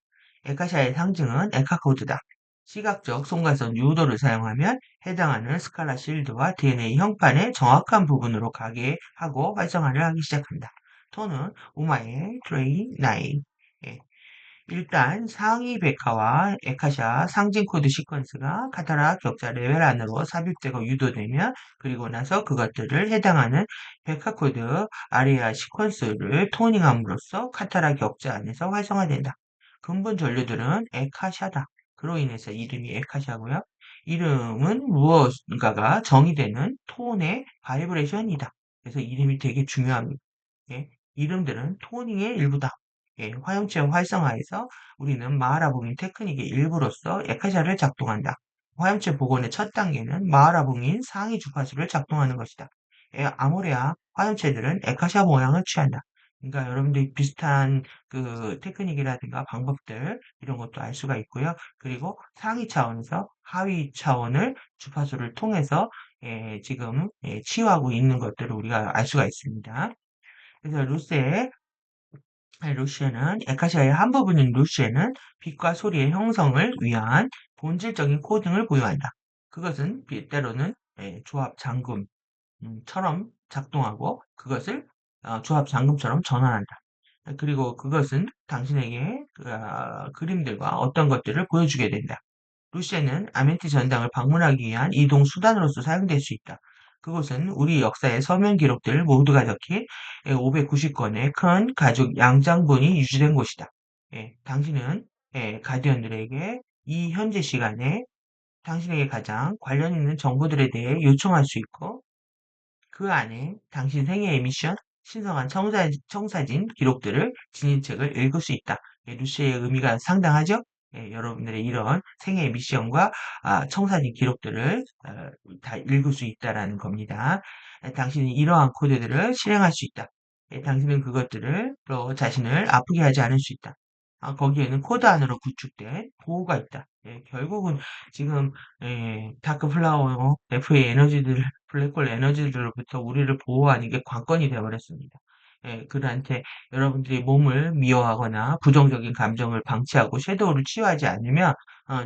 에카시아의 상징은 에카코드다. 시각적 송가선 유도를 사용하면 해당하는 스칼라 실드와 DNA 형판의 정확한 부분으로 가게 하고 활성화를 하기 시작한다. 톤은 우마의 트레이 나이. 일단 상위 백화와 에카샤 상징 코드 시퀀스가 카타라 격자 레벨 안으로 삽입되고 유도되면 그리고 나서 그것들을 해당하는 백화 코드 아리아 시퀀스를 토닝함으로써 카타라 격자 안에서 활성화된다. 근본 전류들은 에카샤다. 그로 인해서 이름이 에카샤고요. 이름은 무언가가 정의되는 톤의 바이브레이션이다. 그래서 이름이 되게 중요합니다. 예, 이름들은 토닝의 일부다. 예, 화염체 활성화에서 우리는 마하라봉인 테크닉의 일부로서 에카샤를 작동한다. 화염체 복원의 첫 단계는 마하라봉인 상위 주파수를 작동하는 것이다. 예, 아모레아 화염체들은 에카샤 모양을 취한다. 그러니까 여러분들이 비슷한 그 테크닉이라든가 방법들 이런 것도 알 수가 있고요. 그리고 상위 차원에서 하위 차원을 주파수를 통해서 지금 치유하고 있는 것들을 우리가 알 수가 있습니다. 그래서 루시에는 에카시아의 한 부분인 루시에는 빛과 소리의 형성을 위한 본질적인 코딩을 보유한다. 그것은 때로는 조합 잠금처럼 작동하고 그것을 조합 잠금처럼 전환한다. 그리고 그것은 당신에게 그림들과 어떤 것들을 보여주게 된다. 루시에는 아멘티 전당을 방문하기 위한 이동 수단으로서 사용될 수 있다. 그곳은 우리 역사의 서면 기록들 모두가 적힌 590건의 큰 가죽 양장본이 유지된 곳이다. 당신은 가디언들에게 이 현재 시간에 당신에게 가장 관련 있는 정보들에 대해 요청할 수 있고 그 안에 당신 생애의 미션, 신성한 청사진 기록들을 지닌 책을 읽을 수 있다. 루시의 의미가 상당하죠? 여러분들의 이런 생애의 미션과 청사진 기록들을 다 읽을 수 있다라는 겁니다. 당신이 이러한 코드들을 실행할 수 있다. 당신은 그것들을 또 자신을 아프게 하지 않을 수 있다. 거기에는 코드 안으로 구축된 보호가 있다. 결국은 지금 다크 플라워, FA 에너지들 블랙홀 에너지들로부터 우리를 보호하는 게 관건이 되어버렸습니다. 그들한테 여러분들이 몸을 미워하거나 부정적인 감정을 방치하고 섀도우를 치유하지 않으면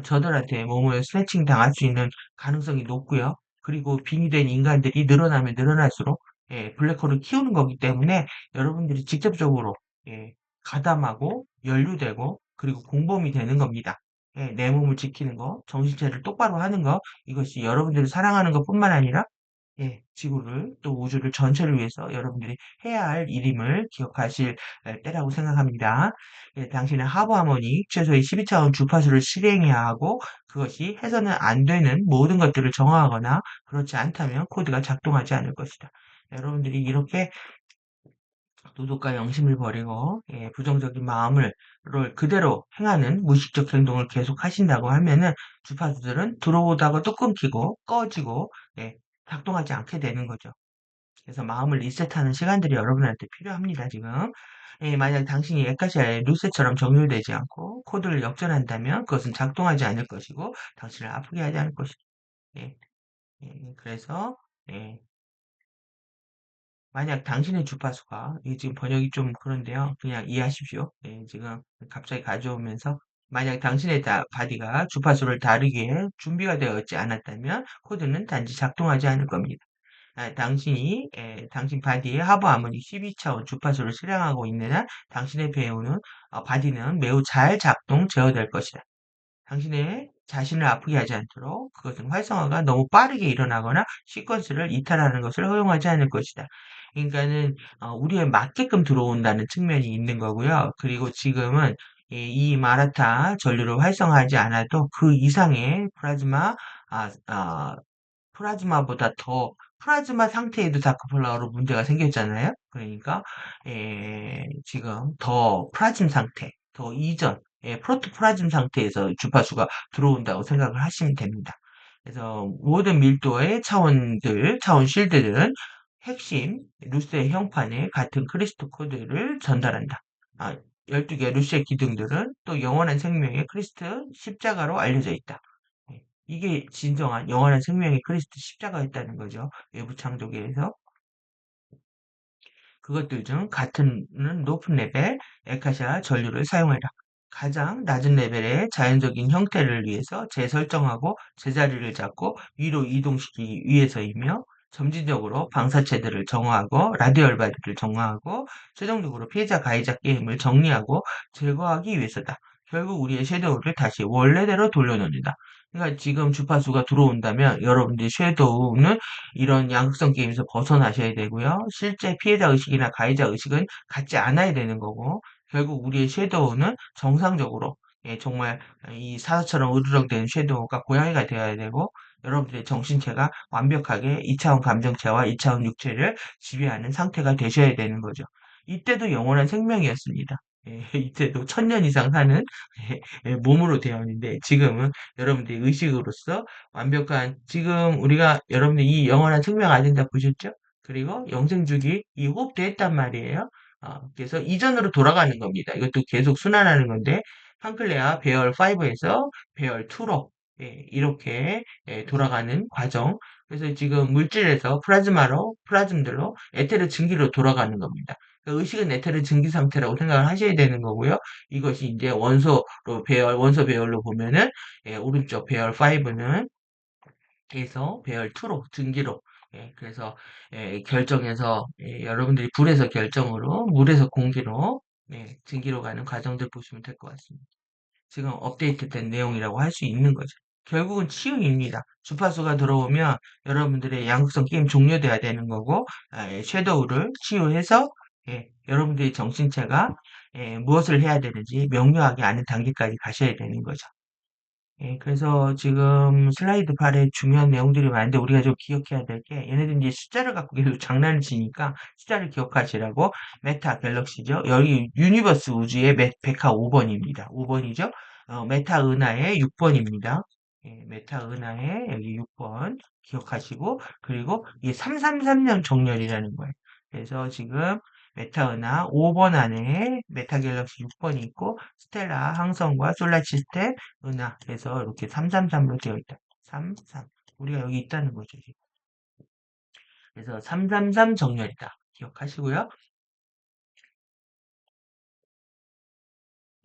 저들한테 몸을 스매칭 당할 수 있는 가능성이 높고요. 그리고 빙의된 인간들이 늘어나면 늘어날수록 블랙홀을 키우는 거기 때문에 여러분들이 직접적으로 예, 가담하고 연루되고 그리고 공범이 되는 겁니다. 내 몸을 지키는 거, 정신차를 똑바로 하는 거, 이것이 여러분들을 사랑하는 것뿐만 아니라 지구를 또 우주를 전체를 위해서 여러분들이 해야 할 일임을 기억하실 때라고 생각합니다. 당신은 하부 하모닉 최소의 12차원 주파수를 실행해야 하고 그것이 해서는 안 되는 모든 것들을 정화하거나 그렇지 않다면 코드가 작동하지 않을 것이다. 여러분들이 이렇게 도덕과 영심을 버리고 부정적인 마음을 그대로 행하는 무의식적 행동을 계속 하신다고 하면은 주파수들은 들어오다가 또 끊기고 꺼지고 작동하지 않게 되는 거죠. 그래서 마음을 리셋하는 시간들이 여러분한테 필요합니다, 지금. 만약 당신이 에카시아의 루세처럼 정렬되지 않고 코드를 역전한다면 그것은 작동하지 않을 것이고 당신을 아프게 하지 않을 것이다. 예, 그래서 예, 만약 당신의 주파수가, 이게 지금 번역이 좀 그런데요. 그냥 이해하십시오. 지금 갑자기 가져오면서, 만약 당신의 바디가 주파수를 다루기에 준비가 되어 있지 않았다면, 코드는 단지 작동하지 않을 겁니다. 당신 바디의 하부 하모닉 12차원 주파수를 수량하고 있는 한, 당신의 바디는 매우 잘 작동, 제어될 것이다. 당신의 자신을 아프게 하지 않도록 그것은 활성화가 너무 빠르게 일어나거나 시퀀스를 이탈하는 것을 허용하지 않을 것이다. 그러니까는 우리에 맞게끔 들어온다는 측면이 있는 거고요. 그리고 지금은 이 마라타 전류를 활성화하지 않아도 그 이상의 아, 아, 플라즈마보다 더 플라즈마 상태에도 다크플라워로 문제가 생겼잖아요. 그러니까 지금 더 플라즘 상태, 더 이전, 프로토플라즘 상태에서 주파수가 들어온다고 생각을 하시면 됩니다. 그래서 모든 밀도의 차원 실드들은 핵심 루스의 형판에 같은 크리스트 코드를 전달한다. 12개 루스의 기둥들은 또 영원한 생명의 크리스트 십자가로 알려져 있다. 이게 진정한 영원한 생명의 그리스도 십자가였다는 거죠. 외부 창조계에서. 그것들 중 같은 높은 레벨 에카샤 전류를 사용해라. 가장 낮은 레벨의 자연적인 형태를 위해서 재설정하고 제자리를 잡고 위로 이동시키기 위해서이며 점진적으로 방사체들을 정화하고 라디얼바디를 정화하고 최종적으로 피해자 가해자 게임을 정리하고 제거하기 위해서다. 결국 우리의 섀도우를 다시 원래대로 돌려놓는다. 그러니까 지금 주파수가 들어온다면 여러분들이 섀도우는 이런 양극성 게임에서 벗어나셔야 되고요. 실제 피해자 의식이나 가해자 의식은 갖지 않아야 되는 거고, 결국 우리의 섀도우는 정상적으로, 정말 이 사자처럼 으르렁대는 섀도우가 고양이가 되어야 되고, 여러분들의 정신체가 완벽하게 2차원 감정체와 2차원 육체를 지배하는 상태가 되셔야 되는 거죠. 이때도 영원한 생명이었습니다. 예, 이때도 1000년 이상 사는 몸으로 되어 있는데 지금은 여러분들의 의식으로서 완벽한 지금 우리가 여러분들 이 영원한 생명 아젠다 보셨죠? 그리고 영생주기 이 호흡도 했단 말이에요. 그래서 이전으로 돌아가는 겁니다. 이것도 계속 순환하는 건데 판클레아 배열 5에서 배열 2로 이렇게 돌아가는 과정. 그래서 지금 물질에서 플라즈마로, 플라즘들로 에테르 증기로 돌아가는 겁니다. 그러니까 의식은 에테르 증기 상태라고 생각을 하셔야 되는 거고요. 이것이 이제 원소로 배열, 원소 배열로 보면은 오른쪽 배열 5는 에서 배열 2로 증기로 그래서 결정해서 여러분들이 불에서 결정으로 물에서 공기로 증기로 가는 과정들 보시면 될 것 같습니다. 지금 업데이트된 내용이라고 할 수 있는 거죠. 결국은 치유입니다. 주파수가 들어오면 여러분들의 양극성 게임 종료돼야 되는 거고 섀도우를 치유해서 여러분들의 정신체가 무엇을 해야 되는지 명료하게 아는 단계까지 가셔야 되는 거죠. 그래서 지금 슬라이드 팔에 중요한 내용들이 많은데 우리가 좀 기억해야 될 게 얘네들 이제 숫자를 갖고 계속 장난을 치니까 숫자를 기억하시라고 메타 갤럭시죠. 여기 유니버스 우주의 백화 5번입니다. 5번이죠. 메타 은하의 6번입니다. 메타 은하의 여기 6번 기억하시고 그리고 이게 333년 정렬이라는 거예요. 그래서 지금 메타 은하 5번 안에 메타 갤럭시 6번이 있고 스텔라 항성과 솔라 시스템 은하 그래서 이렇게 333으로 되어 있다. 33. 우리가 여기 있다는 거죠. 지금. 그래서 333 정렬이다. 기억하시고요.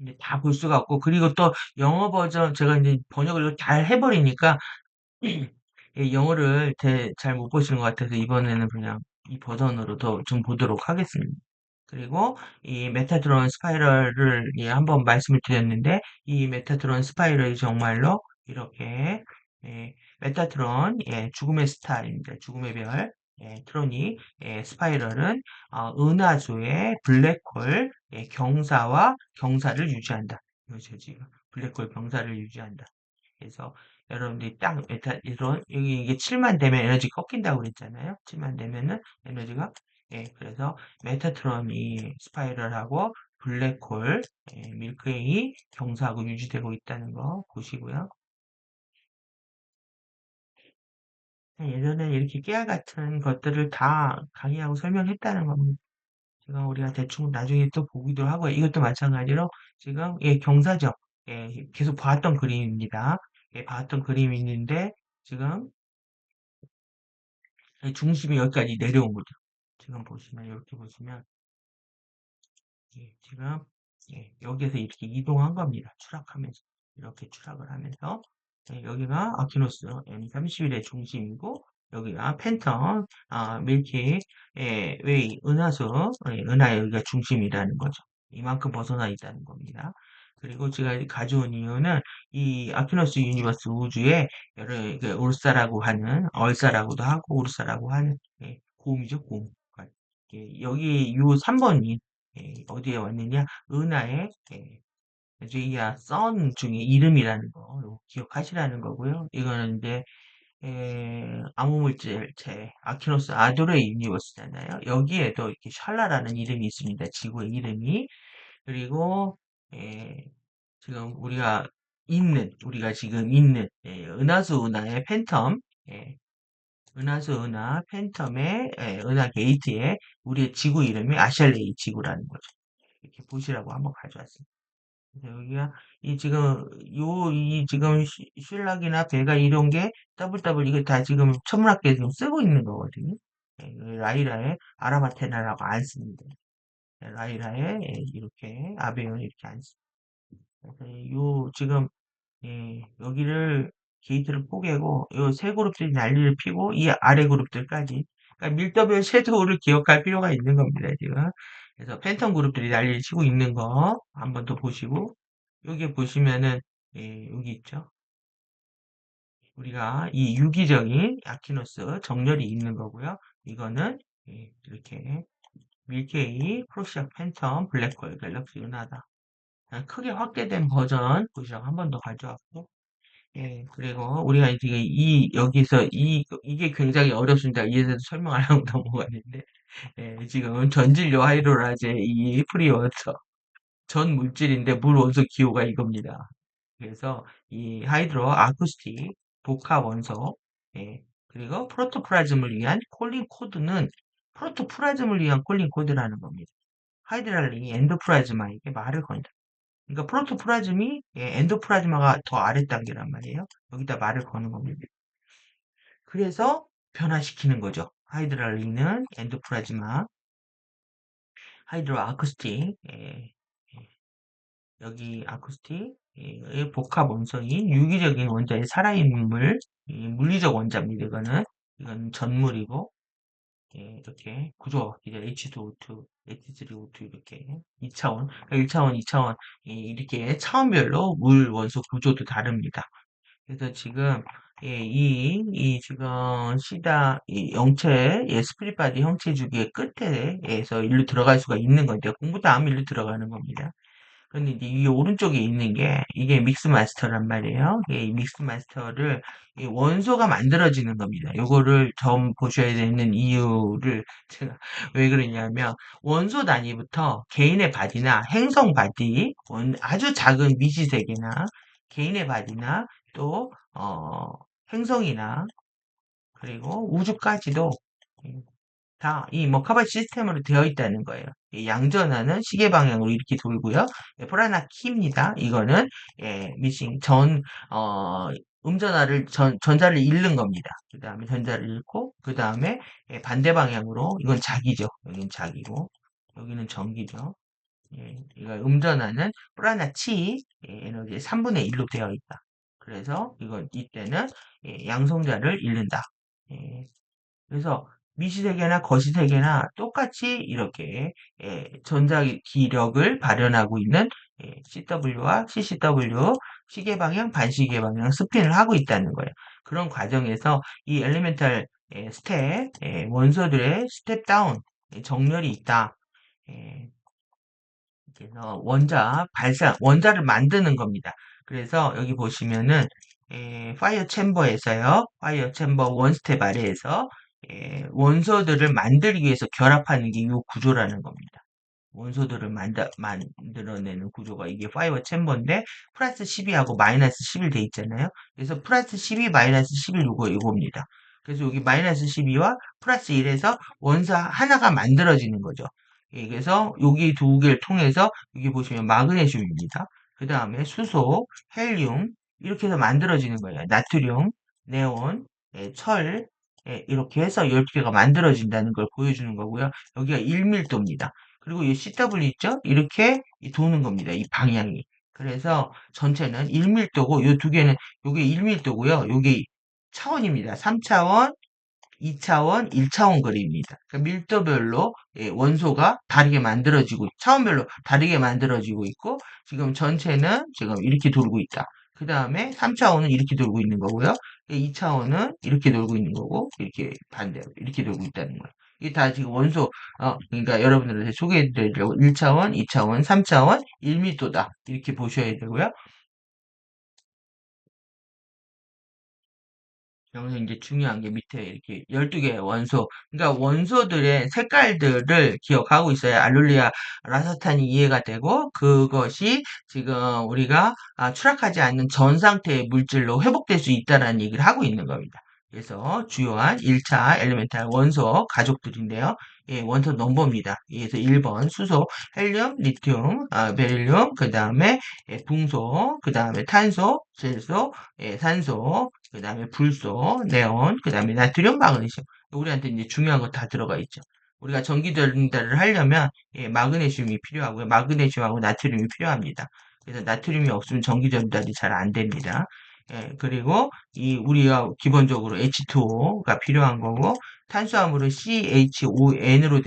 이제 다 볼 수가 없고 그리고 또 영어 버전 제가 이제 번역을 잘 해버리니까 이 영어를 잘 못 보시는 것 같아서 이번에는 그냥 이 버전으로 더 좀 보도록 하겠습니다. 그리고 이 메타트론 스파이럴을 한번 말씀을 드렸는데 이 메타트론 스파이럴이 정말로 이렇게 메타트론 죽음의 스타입니다. 죽음의 별 트론이 스파이럴은 은하수의 블랙홀 경사와 경사를 유지한다. 이거죠 지금 블랙홀 경사를 유지한다. 그래서 여러분들이 딱 메타 이런 여기 이게 7만 되면 에너지 꺾인다고 그랬잖아요. 7만 되면은 에너지가 그래서 메타트론이 스파이럴하고 블랙홀, 밀크웨이 경사하고 유지되고 있다는 거 보시고요. 예전에 이렇게 깨알 같은 것들을 다 강의하고 설명했다는 겁니다. 지금 우리가 대충 나중에 또 보기도 하고 이것도 마찬가지로 지금 경사죠. 계속 봐왔던 그림입니다. 봐왔던 그림이 있는데 지금 중심이 여기까지 내려온 거죠. 지금 보시면 이렇게 보시면 지금 여기에서 이렇게 이동한 겁니다. 추락하면서 이렇게 추락을 하면서 여기가 아키노스 M31의 중심이고 여기가 팬텀 밀키 웨이 은하수 은하의 여기가 중심이라는 거죠. 이만큼 벗어나 있다는 겁니다. 그리고 제가 가져온 이유는 이 아키노스 유니버스 우주에 여러 울사라고 하는 얼사라고도 하고 우르사라고 하는 곰이죠 곰. 여기 요 3번이 어디에 왔느냐? 은하의 레이아 선 중에 이름이라는 거 요거 기억하시라는 거고요. 이거는 이제 암호물질체 아키노스 아도레 유니버스잖아요. 여기에도 이렇게 샬라라는 이름이 있습니다. 지구의 이름이. 그리고 에, 지금 우리가 지금 있는 은하수 은하의 팬텀 은하수 은하 팬텀의 은하 게이트에 우리의 지구 이름이 아샬레이 지구라는 거죠. 이렇게 보시라고 한번 가져왔습니다. 그래서 여기가 이 지금 이 지금 슐락이나 베가 이런 게 더블 이거 다 지금 천문학계에 지금 쓰고 있는 거거든요. 라이라의 아라마테나라고 안 씁니다. 라이라의 이렇게 아베온 이렇게 안 씁니다. 그래서 요 지금 여기를 게이트를 포개고 요 세 그룹들이 난리를 피고 이 아래 그룹들까지 그러니까 밀도별 섀도우를 기억할 필요가 있는 겁니다 지금. 그래서 팬텀 그룹들이 난리를 치고 있는 거 한번 더 보시고 여기 보시면은 여기 있죠. 우리가 이 유기적인 아키노스 정렬이 있는 거고요. 이거는 이렇게 밀케이, 프로시아 팬텀, 블랙홀, 갤럭시 은하다. 크게 확대된 버전 보시라고 한 번 더 가져왔고 예, 그리고 우리가 이제 여기서 이게 굉장히 어렵습니다. 이에서 설명하려고 넘어갔는데, 예, 지금 전진료 하이드로라제 이 프리워터, 전 물질인데 물 원소 기호가 이겁니다. 그래서 이 하이드로 아쿠스틱 복합 원소, 예, 그리고 프로토플라즘을 위한 콜링 코드는 프로토플라즘을 위한 콜링 코드라는 겁니다. 하이드랄리 엔도플라즈마에게 말을 건다. 그러니까 프로토플라즘이 예, 엔도플라즈마가 더 아래 단계란 말이에요. 여기다 말을 거는 겁니다. 그래서 변화시키는 거죠. 하이드랄리는 엔도플라즈마, 하이드로 아쿠스틱, 예, 예, 여기 아쿠스틱, 의 복합 원소인 유기적인 원자의 살아있는 물, 물리적 원자입니다. 이건 전물이고, 예, 이렇게 구조, 이제 H2O2, H3O2 이렇게 2차원, 1차원, 2차원, 이렇게 차원별로 물 원소 구조도 다릅니다. 그래서 지금 예, 지금 이 영체, 스프릿 바디 형체 주기의 끝에서 일로 들어갈 수가 있는 건데 공부 다음 일로 들어가는 겁니다. 근데 이제 이 오른쪽에 있는 게 이게 믹스 마스터란 말이에요. 이 믹스 마스터를 이 원소가 만들어지는 겁니다. 요거를 좀 보셔야 되는 이유를 제가 왜 그러냐면 원소 단위부터 개인의 바디나 행성 바디, 아주 작은 미지세계나 개인의 바디나 또 행성이나 그리고 우주까지도 다 이 머카바 시스템으로 되어 있다는 거예요. 이 양전하는 시계 방향으로 이렇게 돌고요. 프라나 키입니다. 이거는 미싱 음전하를 전자를 잃는 겁니다. 그 다음에 전자를 잃고 그 다음에 반대 방향으로 이건 자기죠. 여기는 자기고 여기는 전기죠. 이거 음전하는 프라나 치 에너지의 3분의 1로 되어 있다. 그래서 이때는 양성자를 잃는다. 예, 그래서 미시세계나 거시세계나 똑같이 이렇게 전자기력을 발현하고 있는 CW와 CCW 시계방향, 반시계방향 스핀을 하고 있다는 거예요. 그런 과정에서 이 엘리멘탈 스텝, 원소들의 스텝 다운, 정렬이 있다. 예, 그래서 원자를 만드는 겁니다. 그래서 여기 보시면은 파이어 챔버에서요, 파이어 챔버 원 스텝 아래에서 원소들을 만들기 위해서 결합하는 게 이 구조라는 겁니다. 원소들을 만들어내는 구조가 이게 파이어 챔버인데 플러스 12하고 마이너스 11 돼 있잖아요. 그래서 플러스 12 마이너스 11 이겁니다. 그래서 여기 마이너스 12와 플러스 1에서 원소 하나가 만들어지는 거죠. 그래서 여기 두 개를 통해서 여기 보시면 마그네슘입니다. 그 다음에 수소, 헬륨 이렇게 해서 만들어지는 거예요. 나트륨, 네온, 철 이렇게 해서 12개가 만들어진다는 걸 보여주는 거고요. 여기가 1밀도입니다. 그리고 이 CW 있죠? 이렇게 도는 겁니다. 이 방향이. 그래서 전체는 1밀도고 이 두 개는 요게 1밀도고요. 요게 차원입니다. 3차원, 2차원, 1차원 그림입니다. 그러니까 밀도별로 원소가 다르게 만들어지고 차원별로 다르게 만들어지고 있고 지금 전체는 지금 이렇게 돌고 있다. 그 다음에 3차원은 이렇게 돌고 있는 거고요. 2차원은 이렇게 돌고 있는 거고 이렇게 반대로 이렇게 돌고 있다는 거예요. 이게 다 지금 원소 그러니까 여러분들한테 소개해 드리려고 1차원, 2차원, 3차원, 1밀도다. 이렇게 보셔야 되고요. 여기서 이제 중요한 게 밑에 이렇게 12개의 원소, 그러니까 원소들의 색깔들을 기억하고 있어야 알룰리아 라사탄이 이해가 되고, 그것이 지금 우리가 추락하지 않는 전 상태의 물질로 회복될 수 있다는 얘기를 하고 있는 겁니다. 그래서 주요한 1차 엘리멘탈 원소 가족들인데요. 원소 넘버입니다. 그래서 1번 수소, 헬륨, 리튬, 베릴륨, 그 다음에 붕소, 그 다음에 탄소, 질소, 산소, 그 다음에 불소, 네온, 그 다음에 나트륨, 마그네슘. 우리한테 이제 중요한 거 다 들어가 있죠. 우리가 전기 전달을 하려면 마그네슘이 필요하고요. 마그네슘하고 나트륨이 필요합니다. 그래서 나트륨이 없으면 전기 전달이 잘 안 됩니다. 그리고 우리가 기본적으로 H2O가 필요한 거고 탄수화물은 CHON으로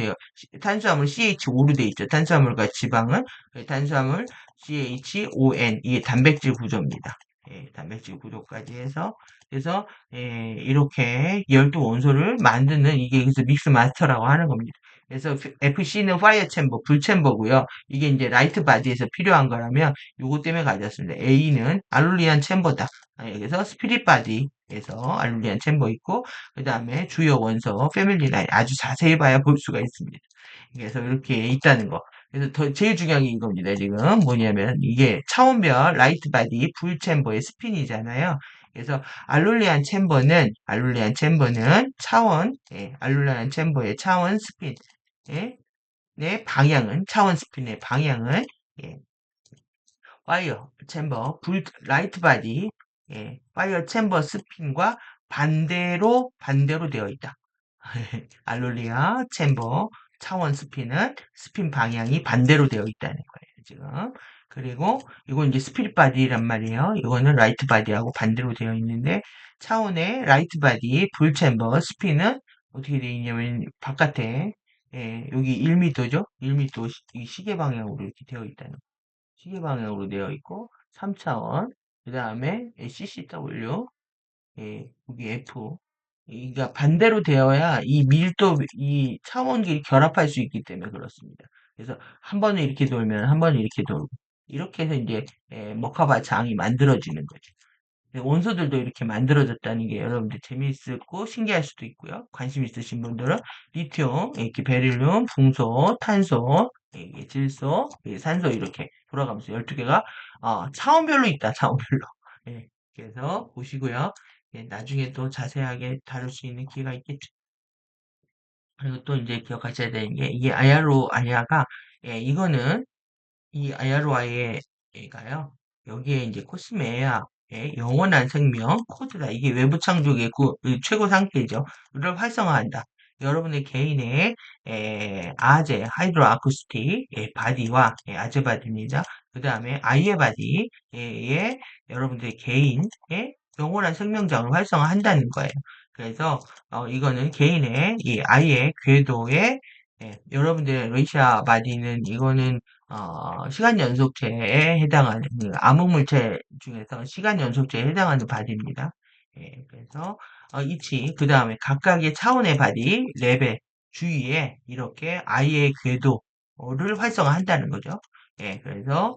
탄수화물 CH5로 되어 있죠. 탄수화물과 지방은 탄수화물 CHON 이게 단백질 구조입니다. 단백질 구조까지 해서 그래서 이렇게 12 원소를 만드는 이게 그래서 믹스 마스터라고 하는 겁니다. 그래서 FC는 파이어 챔버, 불 챔버고요. 이게 이제 라이트 바디에서 필요한 거라면 요거 때문에 가졌습니다. A는 알룰리안 챔버다. 그래서 스피릿 바디에서 알룰리안 챔버 있고 그 다음에 주요 원소 패밀리 라인 아주 자세히 봐야 볼 수가 있습니다. 그래서 이렇게 있다는 거. 그래서 제일 중요한 게 이겁니다. 지금 뭐냐면 이게 차원별 라이트 바디 불 챔버의 스핀이잖아요. 그래서 알룰리안 챔버는 차원, 알룰리안 챔버의 차원 스핀, 방향은 차원 스핀의 방향은 예, 파이어 챔버 불 라이트 바디, 파이어 챔버 스핀과 반대로 되어 있다. 알룰리아 챔버 차원 스핀은 스핀 방향이 반대로 되어 있다는 거예요, 지금. 그리고 이건 이제 스피릿 바디란 말이에요. 이거는 라이트 바디하고 반대로 되어 있는데 차원의 라이트 바디 불 챔버 스핀은 어떻게 되어 있냐면 바깥에 여기 1m죠? 1m 이 시계 방향으로 이렇게 되어 있다는 거예요. 시계 방향으로 되어 있고 3차원 그 다음에 CCW 여기 F. 그러니까 반대로 되어야 이 밀도, 이 차원끼리 결합할 수 있기 때문에 그렇습니다. 그래서 한 번은 이렇게 돌면 한 번은 이렇게 돌고 이렇게 해서 이제 머카바 장이 만들어지는 거죠. 원소들도 이렇게 만들어졌다는 게 여러분들 재미있고 신기할 수도 있고요. 관심 있으신 분들은 리튬, 이렇게 베릴륨, 중소, 탄소, 질소, 산소 이렇게 돌아가면서 12개가 차원별로 있다. 차원별로. 예, 그래서 보시고요. 나중에 또 자세하게 다룰 수 있는 기회가 있겠죠. 그리고 또 이제 기억하셔야 되는 게 이게 아야로 아야가 이거는 이 IRY가요. 여기에 이제 코스메아의 영원한 생명 코드다. 이게 외부 창조의 최고 상태죠. 를 활성화한다. 여러분의 개인의 아제 하이드로 아쿠스틱 바디와 아제 바디입니다. 그 다음에 아이의 바디에 여러분들의 개인의 영원한 생명장을 활성화한다는 거예요. 그래서 이거는 개인의 이 아이의 궤도에 여러분들의 러시아 바디는 이거는 시간 연속체에 해당하는 그 암흑물체 중에서 시간 연속체에 해당하는 바디입니다. 그래서 이치 그 다음에 각각의 차원의 바디 레벨 주위에 이렇게 아이의 궤도를 활성화한다는 거죠. 그래서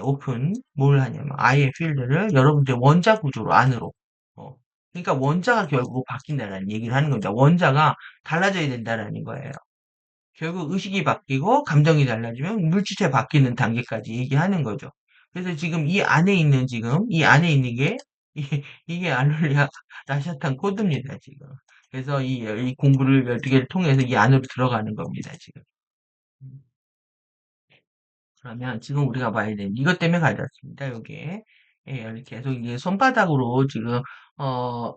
오픈 뭘 하냐면 아이의 필드를 여러분들 원자 구조로 안으로 어, 그러니까 원자가 결국 바뀐다라는 얘기를 하는 겁니다. 원자가 달라져야 된다라는 거예요. 결국 의식이 바뀌고 감정이 달라지면 물질체 바뀌는 단계까지 얘기하는 거죠. 그래서 지금 이 안에 있는 게 이게 알룰리아 라샤탄 코드입니다, 지금. 그래서 이 공부를 12개를 통해서 이 안으로 들어가는 겁니다, 지금. 음, 그러면 지금 우리가 봐야 되는 이것 때문에 가져왔습니다, 여기에. 이렇게 계속 이제 손바닥으로 지금 어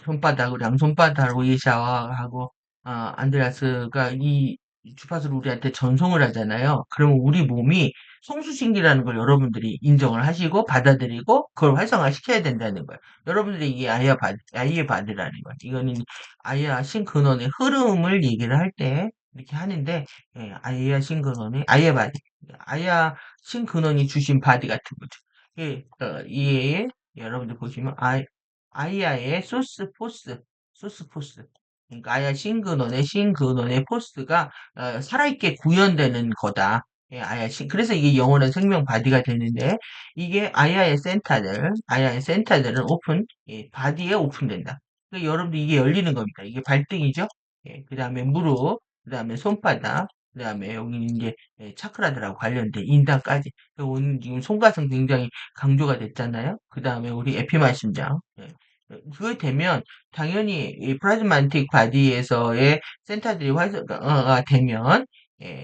손바닥으로 양손바닥으로 이샤와하고 안드레아스가 이 주파수를 우리한테 전송을 하잖아요. 그러면 우리 몸이 송수신기라는 걸 여러분들이 인정을 하시고 받아들이고 그걸 활성화시켜야 된다는 거예요. 여러분들이 이게 아이의 바디라는 거예요. 이거는 아이와 신근원의 흐름을 얘기를 할 때 이렇게 하는데 아이와 신근원의 아이의 바디, 아이와 신근원이 주신 바디 같은 거죠. 이게 여러분들 보시면 아이아의 소스 포스. 그러니까 아이아 싱근원의 포스가 살아있게 구현되는 거다. 그래서 이게 영원한 생명 바디가 되는데 이게 아이아의 센터들은 바디에 오픈된다. 그러니까 여러분들 이게 열리는 겁니다. 이게 발등이죠. 그 다음에 무릎, 그 다음에 손바닥, 그 다음에 여기 이제 차크라들하고 관련된 인당까지. 오늘 지금 손가락 굉장히 강조가 됐잖아요. 그 다음에 우리 에피말 심장. 그게 되면 당연히 이 플라즈만틱 바디에서의 센터들이 활성화가 되면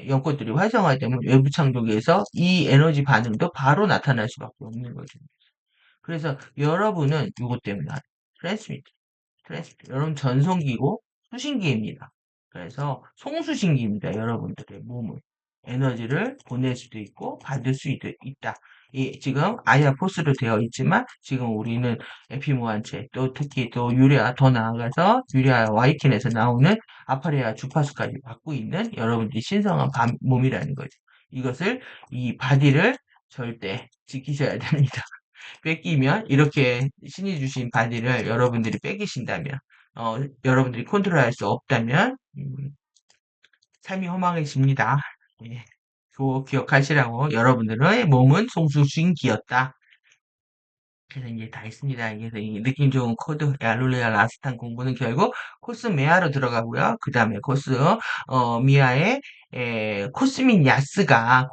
연꽃들이 활성화되면 외부 창조기에서 이 에너지 반응도 바로 나타날 수밖에 없는 거죠. 그래서 여러분은 이것 때문에 트랜스미터, 여러분 전송기고 수신기입니다. 그래서 송수신기입니다. 여러분들의 몸을 에너지를 보낼 수도 있고 받을 수 있다. 지금 아이아 포스로 되어 있지만 지금 우리는 에피모한체 또 특히 또 유레아 더 나아가서 유레아 와이킨에서 나오는 아파레아 주파수까지 받고 있는 여러분들이 신성한 몸이라는 거죠. 이 바디를 절대 지키셔야 됩니다. 뺏기면 이렇게 신이 주신 바디를 여러분들이 뺏기신다면 여러분들이 컨트롤할 수 없다면 삶이 허망해집니다. 예, 그거 기억하시라고 여러분들의 몸은 송수신기였다. 그래서 이제 다 했습니다. 그래서 이 느낌 좋은 코드, 얄룰레아 라스탄 공부는 결국 코스 메아로 들어가고요. 그 다음에 코스, 미아의, 코스민 야스가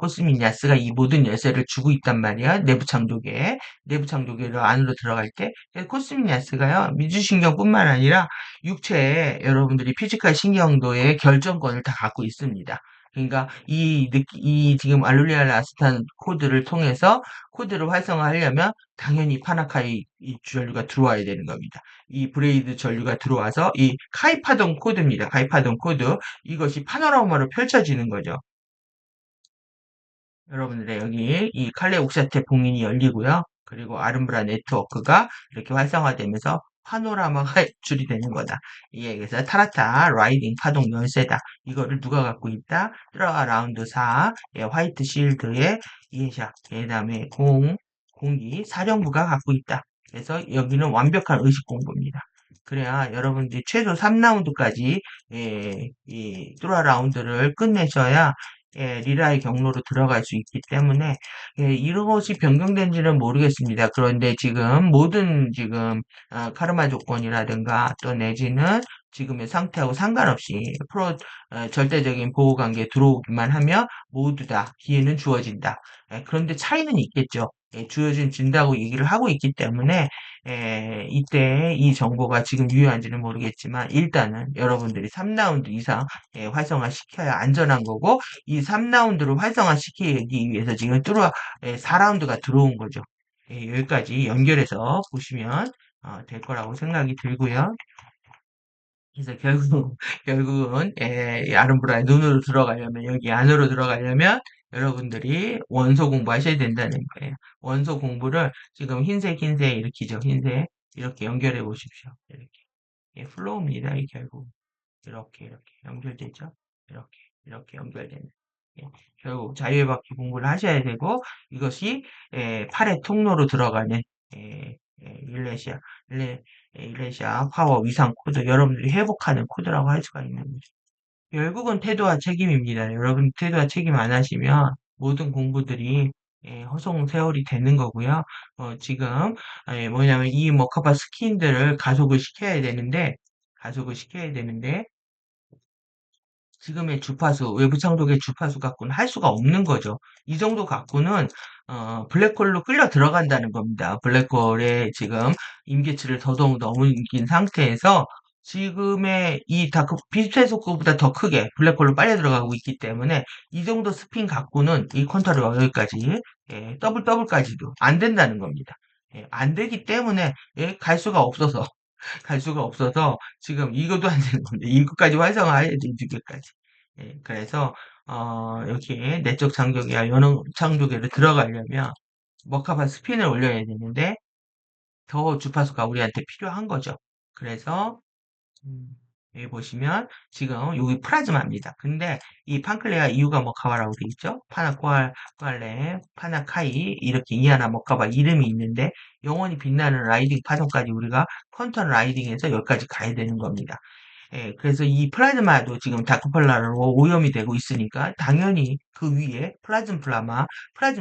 이 모든 열쇠를 주고 있단 말이야. 내부 창조계로 안으로 들어갈 때. 코스민 야스가요, 민주신경뿐만 아니라 육체에 여러분들이 피지컬 신경도의 결정권을 다 갖고 있습니다. 그러니까 이 지금 알룰리아 라스탄 코드를 통해서 코드를 활성화하려면 당연히 파나카이 이 전류가 들어와야 되는 겁니다. 이 브레이드 전류가 들어와서 이 카이파동 코드입니다. 카이파동 코드. 이것이 파노라마로 펼쳐지는 거죠. 여러분들의 여기 이 칼레 옥샤테 봉인이 열리고요. 그리고 아름브라 네트워크가 이렇게 활성화되면서 파노라마가 줄이 되는 거다. 이게 그래서 타라타 라이딩 파동 열쇠다. 이거를 누가 갖고 있다? 트라 라운드 4, 예, 화이트 실드의 이해샥, 그다음에 공기 사령부가 갖고 있다. 그래서 여기는 완벽한 의식 공부입니다. 그래야 여러분들이 최소 3라운드까지 이 뚜라 라운드를 끝내셔야 리라의 경로로 들어갈 수 있기 때문에 이것이 변경된지는 모르겠습니다. 그런데 지금 모든 지금 카르마 조건이라든가 또 내지는 지금의 상태하고 상관없이 절대적인 보호관계에 들어오기만 하면 모두 다 기회는 주어진다. 그런데 차이는 있겠죠. 주어진다고 얘기를 하고 있기 때문에 이때 이 정보가 지금 유효한지는 모르겠지만 일단은 여러분들이 3라운드 이상 활성화시켜야 안전한 거고 이 3라운드를 활성화시키기 위해서 지금 4라운드가 들어온 거죠. 여기까지 연결해서 보시면 될 거라고 생각이 들고요. 그래서 결국은 이 아름브라의 눈으로 들어가려면 여기 안으로 들어가려면 여러분들이 원소 공부하셔야 된다는 거예요. 원소 공부를 지금 흰색 이렇게죠. 흰색 이렇게 연결해 보십시오. 이렇게 플로우입니다. 이 결국. 이렇게 연결되죠. 이렇게 연결되는. 예, 결국 자유의 바퀴 공부를 하셔야 되고 이것이 8의 통로로 들어가는 일레시아 일레시아 파워 위상 코드 여러분들이 회복하는 코드라고 할 수가 있는 거죠. 결국은 태도와 책임입니다. 여러분 태도와 책임 안 하시면 모든 공부들이 허송 세월이 되는 거고요. 지금 뭐냐면 이 머카파 스킨들을 가속을 시켜야 되는데 지금의 주파수, 외부 창독의 주파수 갖고는 할 수가 없는 거죠. 이 정도 갖고는 블랙홀로 끌려 들어간다는 겁니다. 블랙홀에 지금 임계치를 더더욱 넘긴 상태에서 지금의 이 다크 빛의 속도보다 더 크게 블랙홀로 빨려 들어가고 있기 때문에 이 정도 스핀 갖고는 이 컨트롤 여기까지 더블까지도 안 된다는 겁니다. 안 되기 때문에 갈 수가 없어서 지금 이것도 안 되는 건데 이것까지 활성화해야 돼, 6개까지. 그래서 여기에 내적 장벽이야 연ung 창조계를 들어가려면 머카파 스핀을 올려야 되는데 더 주파수가 우리한테 필요한 거죠. 그래서 음, 여기 보시면 지금 여기 플라즈마입니다. 근데 이 판클레아 이유가 머카바라고 돼 있죠? 파나코알레, 파나카이 이렇게 이하나 머카바 이름이 있는데 영원히 빛나는 라이딩 파동까지 우리가 컨턴 라이딩에서 여기까지 가야 되는 겁니다. 그래서 이 플라즈마도 지금 다크펄라로 오염이 되고 있으니까 당연히 그 위에 플라즘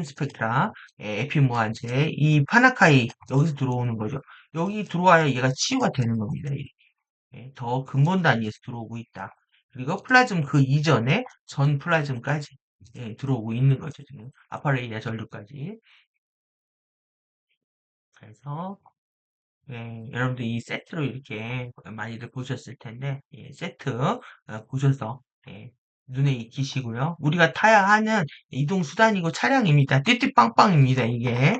스펙트라, 에피모한제, 이 파나카이 여기서 들어오는 거죠. 여기 들어와야 얘가 치유가 되는 겁니다. 더 근본 단위에서 들어오고 있다. 그리고 플라즘 그 이전에 전 플라즘까지 들어오고 있는 거죠. 지금 아파레이아 전류까지. 그래서 여러분들 이 세트로 이렇게 많이들 보셨을 텐데 세트 보셔서 눈에 익히시고요. 우리가 타야 하는 이동 수단이고 차량입니다. 띠띠빵빵입니다. 이게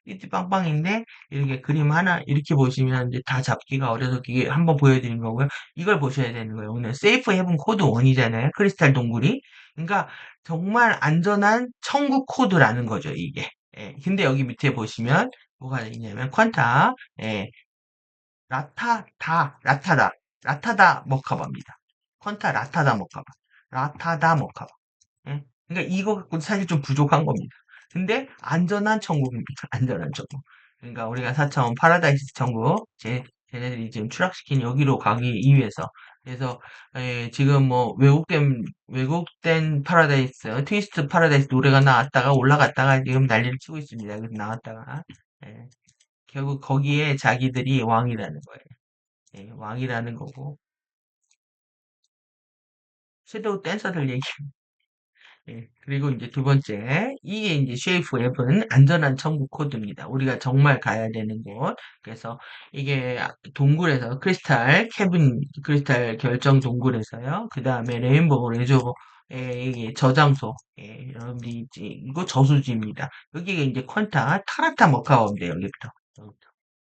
띠띠빵빵인데 이렇게 그림 하나 이렇게 보시면 이제 다 잡기가 어려서 이게 한번 보여드린 거고요. 이걸 보셔야 되는 거예요. 오늘 세이프 헤븐 코드 1이잖아요. 크리스탈 동굴이. 그러니까 정말 안전한 천국 코드라는 거죠. 이게. 근데 여기 밑에 보시면 뭐가 있냐면 퀀타 라타다 머카바입니다. 퀀타 라타다 머카바. 라타다 머카바. 예? 그러니까 이거 갖고 사실 좀 부족한 겁니다. 근데 안전한 천국입니다. 안전한 천국. 그러니까 우리가 4차원 파라다이스 천국 쟤네들이 지금 추락시킨 여기로 가기 위해서. 그래서 지금 뭐 왜곡된 파라다이스, 트위스트 파라다이스 노래가 나왔다가 올라갔다가 지금 난리를 치고 있습니다. 그래서 나왔다가 예, 결국 거기에 자기들이 왕이라는 거예요. 예, 왕이라는 거고 섀도우 댄서들 얘기. 예, 그리고 이제 두 번째, 이게 이제 쉐이프 앱은 안전한 청구 코드입니다. 우리가 정말 가야 되는 곳. 그래서 이게 동굴에서 크리스탈 결정 동굴에서요. 그 다음에 레인보우 레저의 이게 저장소. 예, 여러분들이 이거 저수지입니다. 여기가 이제 퀀타, 타라타 머카오인데 여기부터. 여기부터.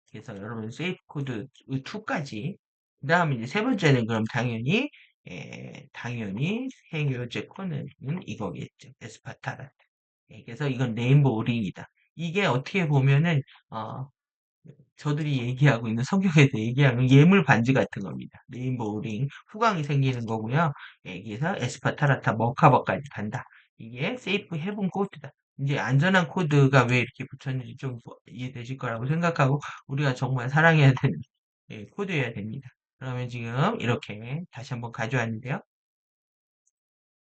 그래서 여러분 세이프 코드 2까지. 그 다음에 이제 세 번째는 그럼 당연히 해결제 코는 이거겠죠. 에스파타라. 그래서 이건 레인보우 링이다. 이게 어떻게 보면은 어, 저들이 얘기하고 있는 성경에서 얘기하는 예물 반지 같은 겁니다. 레인보우 링 후광이 생기는 거고요. 여기서 에스파타라타 머카버까지 간다. 이게 세이프 헤븐 코드다. 이제 안전한 코드가 왜 이렇게 붙였는지 좀 이해되실 거라고 생각하고 우리가 정말 사랑해야 되는 코드여야 됩니다. 그러면 지금 이렇게 다시 한번 가져왔는데요.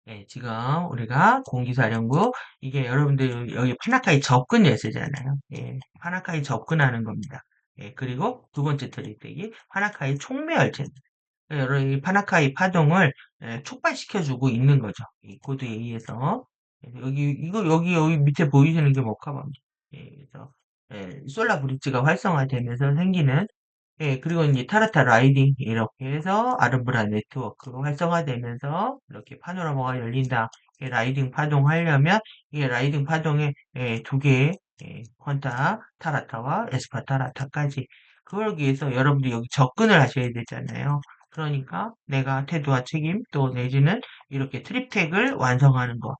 네, 지금 우리가 공기사령부 이게 여러분들 여기 파나카이 접근 열쇠잖아요. 예, 파나카이 접근하는 겁니다. 예, 그리고 두 번째 트릭이 파나카이 촉매 열쇠입니다. 여러분 이 파나카이 파동을 촉발시켜주고 있는 거죠. 이 코드에 의해서. 그래서 여기 밑에 보이시는 게 머카바입니다. 예, 그래서 솔라 브릿지가 활성화되면서 생기는 그리고 이제 타르타 라이딩 이렇게 해서 아르브라 네트워크가 활성화되면서 이렇게 파노라마가 열린다. 라이딩 파동하려면 이 라이딩 파동에 두 개의 퀀타 타라타와 에스파타라타까지 그걸 위해서 여러분들이 여기 접근을 하셔야 되잖아요. 그러니까 내가 태도와 책임 또 내지는 이렇게 트립텍을 완성하는 것.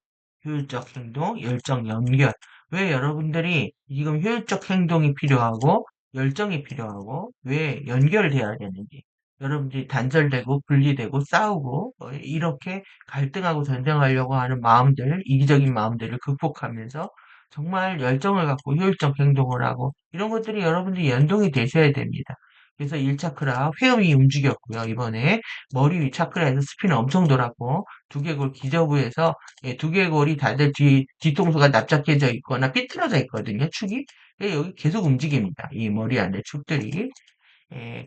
효율적 행동, 열정 연결. 왜 여러분들이 지금 효율적 행동이 필요하고 열정이 필요하고 왜 연결돼야 되는지 여러분들이 단절되고 분리되고 싸우고 이렇게 갈등하고 전쟁하려고 하는 마음들 이기적인 마음들을 극복하면서 정말 열정을 갖고 효율적 행동을 하고 이런 것들이 여러분들이 연동이 되셔야 됩니다. 그래서 1차크라 회음이 움직였고요. 이번에 머리 위 차크라에서 스피는 엄청 돌았고 두개골 기저부에서 두개골이 다들 뒤통수가 납작해져 있거나 삐뚤어져 있거든요. 축이. 여기 계속 움직입니다. 이 머리 안에 축들이.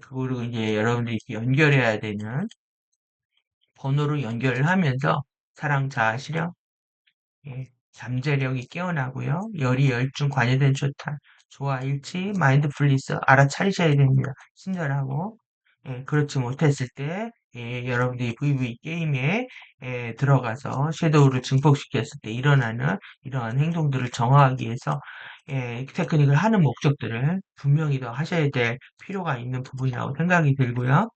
그거를 이제 여러분들이 이렇게 연결해야 되는 번호로 연결을 하면서 사랑, 자아, 실현, 잠재력이 깨어나고요. 열이 열중, 관여된 초탈, 조화, 일치, 마인드풀리스 알아차리셔야 됩니다. 친절하고 그렇지 못했을 때 여러분들이 VV 게임에 들어가서 섀도우를 증폭시켰을 때 일어나는 이러한 행동들을 정화하기 위해서 테크닉을 하는 목적들을 분명히 더 하셔야 될 필요가 있는 부분이라고 생각이 들고요.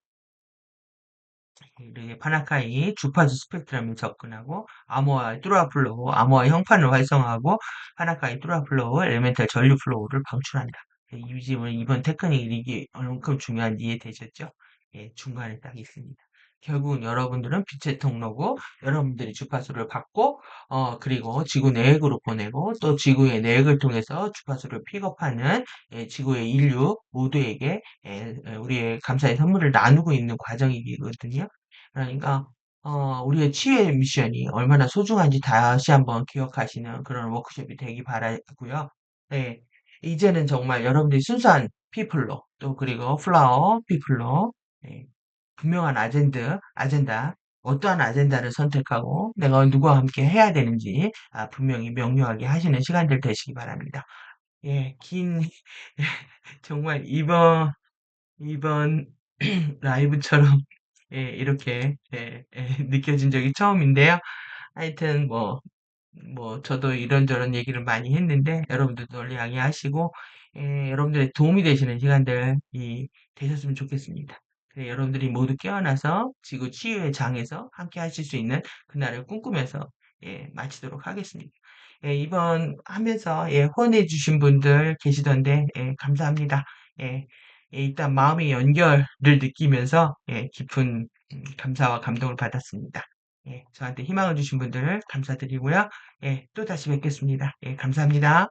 이렇게 파나카이 주파수 스펙트럼에 접근하고 아모아 뚜라 플로우, 아모아 형판을 활성화하고 파나카이 뚜라 플로우, 엘멘탈 전류 플로우를 방출한다. 이번 테크닉 이게 얼만큼 중요한지 이해되셨죠? 중간에 딱 있습니다. 결국은 여러분들은 빛의 통로고 여러분들이 주파수를 받고 그리고 지구 내액으로 보내고 또 지구의 내액을 통해서 주파수를 픽업하는 지구의 인류 모두에게 우리의 감사의 선물을 나누고 있는 과정이거든요. 그러니까 우리의 치유의 미션이 얼마나 소중한지 다시 한번 기억하시는 그런 워크숍이 되기 바라고요. 네, 이제는 정말 여러분들이 순수한 피플로 또 그리고 플라워 피플로 네, 분명한 아젠다 어떠한 아젠다를 선택하고 내가 누구와 함께 해야 되는지 분명히 명료하게 하시는 시간들 되시기 바랍니다. 예, 긴 정말 이번 라이브처럼 이렇게 느껴진 적이 처음인데요. 하여튼 저도 이런저런 얘기를 많이 했는데 여러분들도 널리 양해하시고 여러분들의 도움이 되시는 시간들이 되셨으면 좋겠습니다. 여러분들이 모두 깨어나서 지구 치유의 장에서 함께 하실 수 있는 그날을 꿈꾸면서 마치도록 하겠습니다. 이번 하면서 후원해 주신 분들 계시던데 감사합니다. 예, 일단 마음의 연결을 느끼면서 깊은 감사와 감동을 받았습니다. 저한테 희망을 주신 분들 감사드리고요. 또 다시 뵙겠습니다. 감사합니다.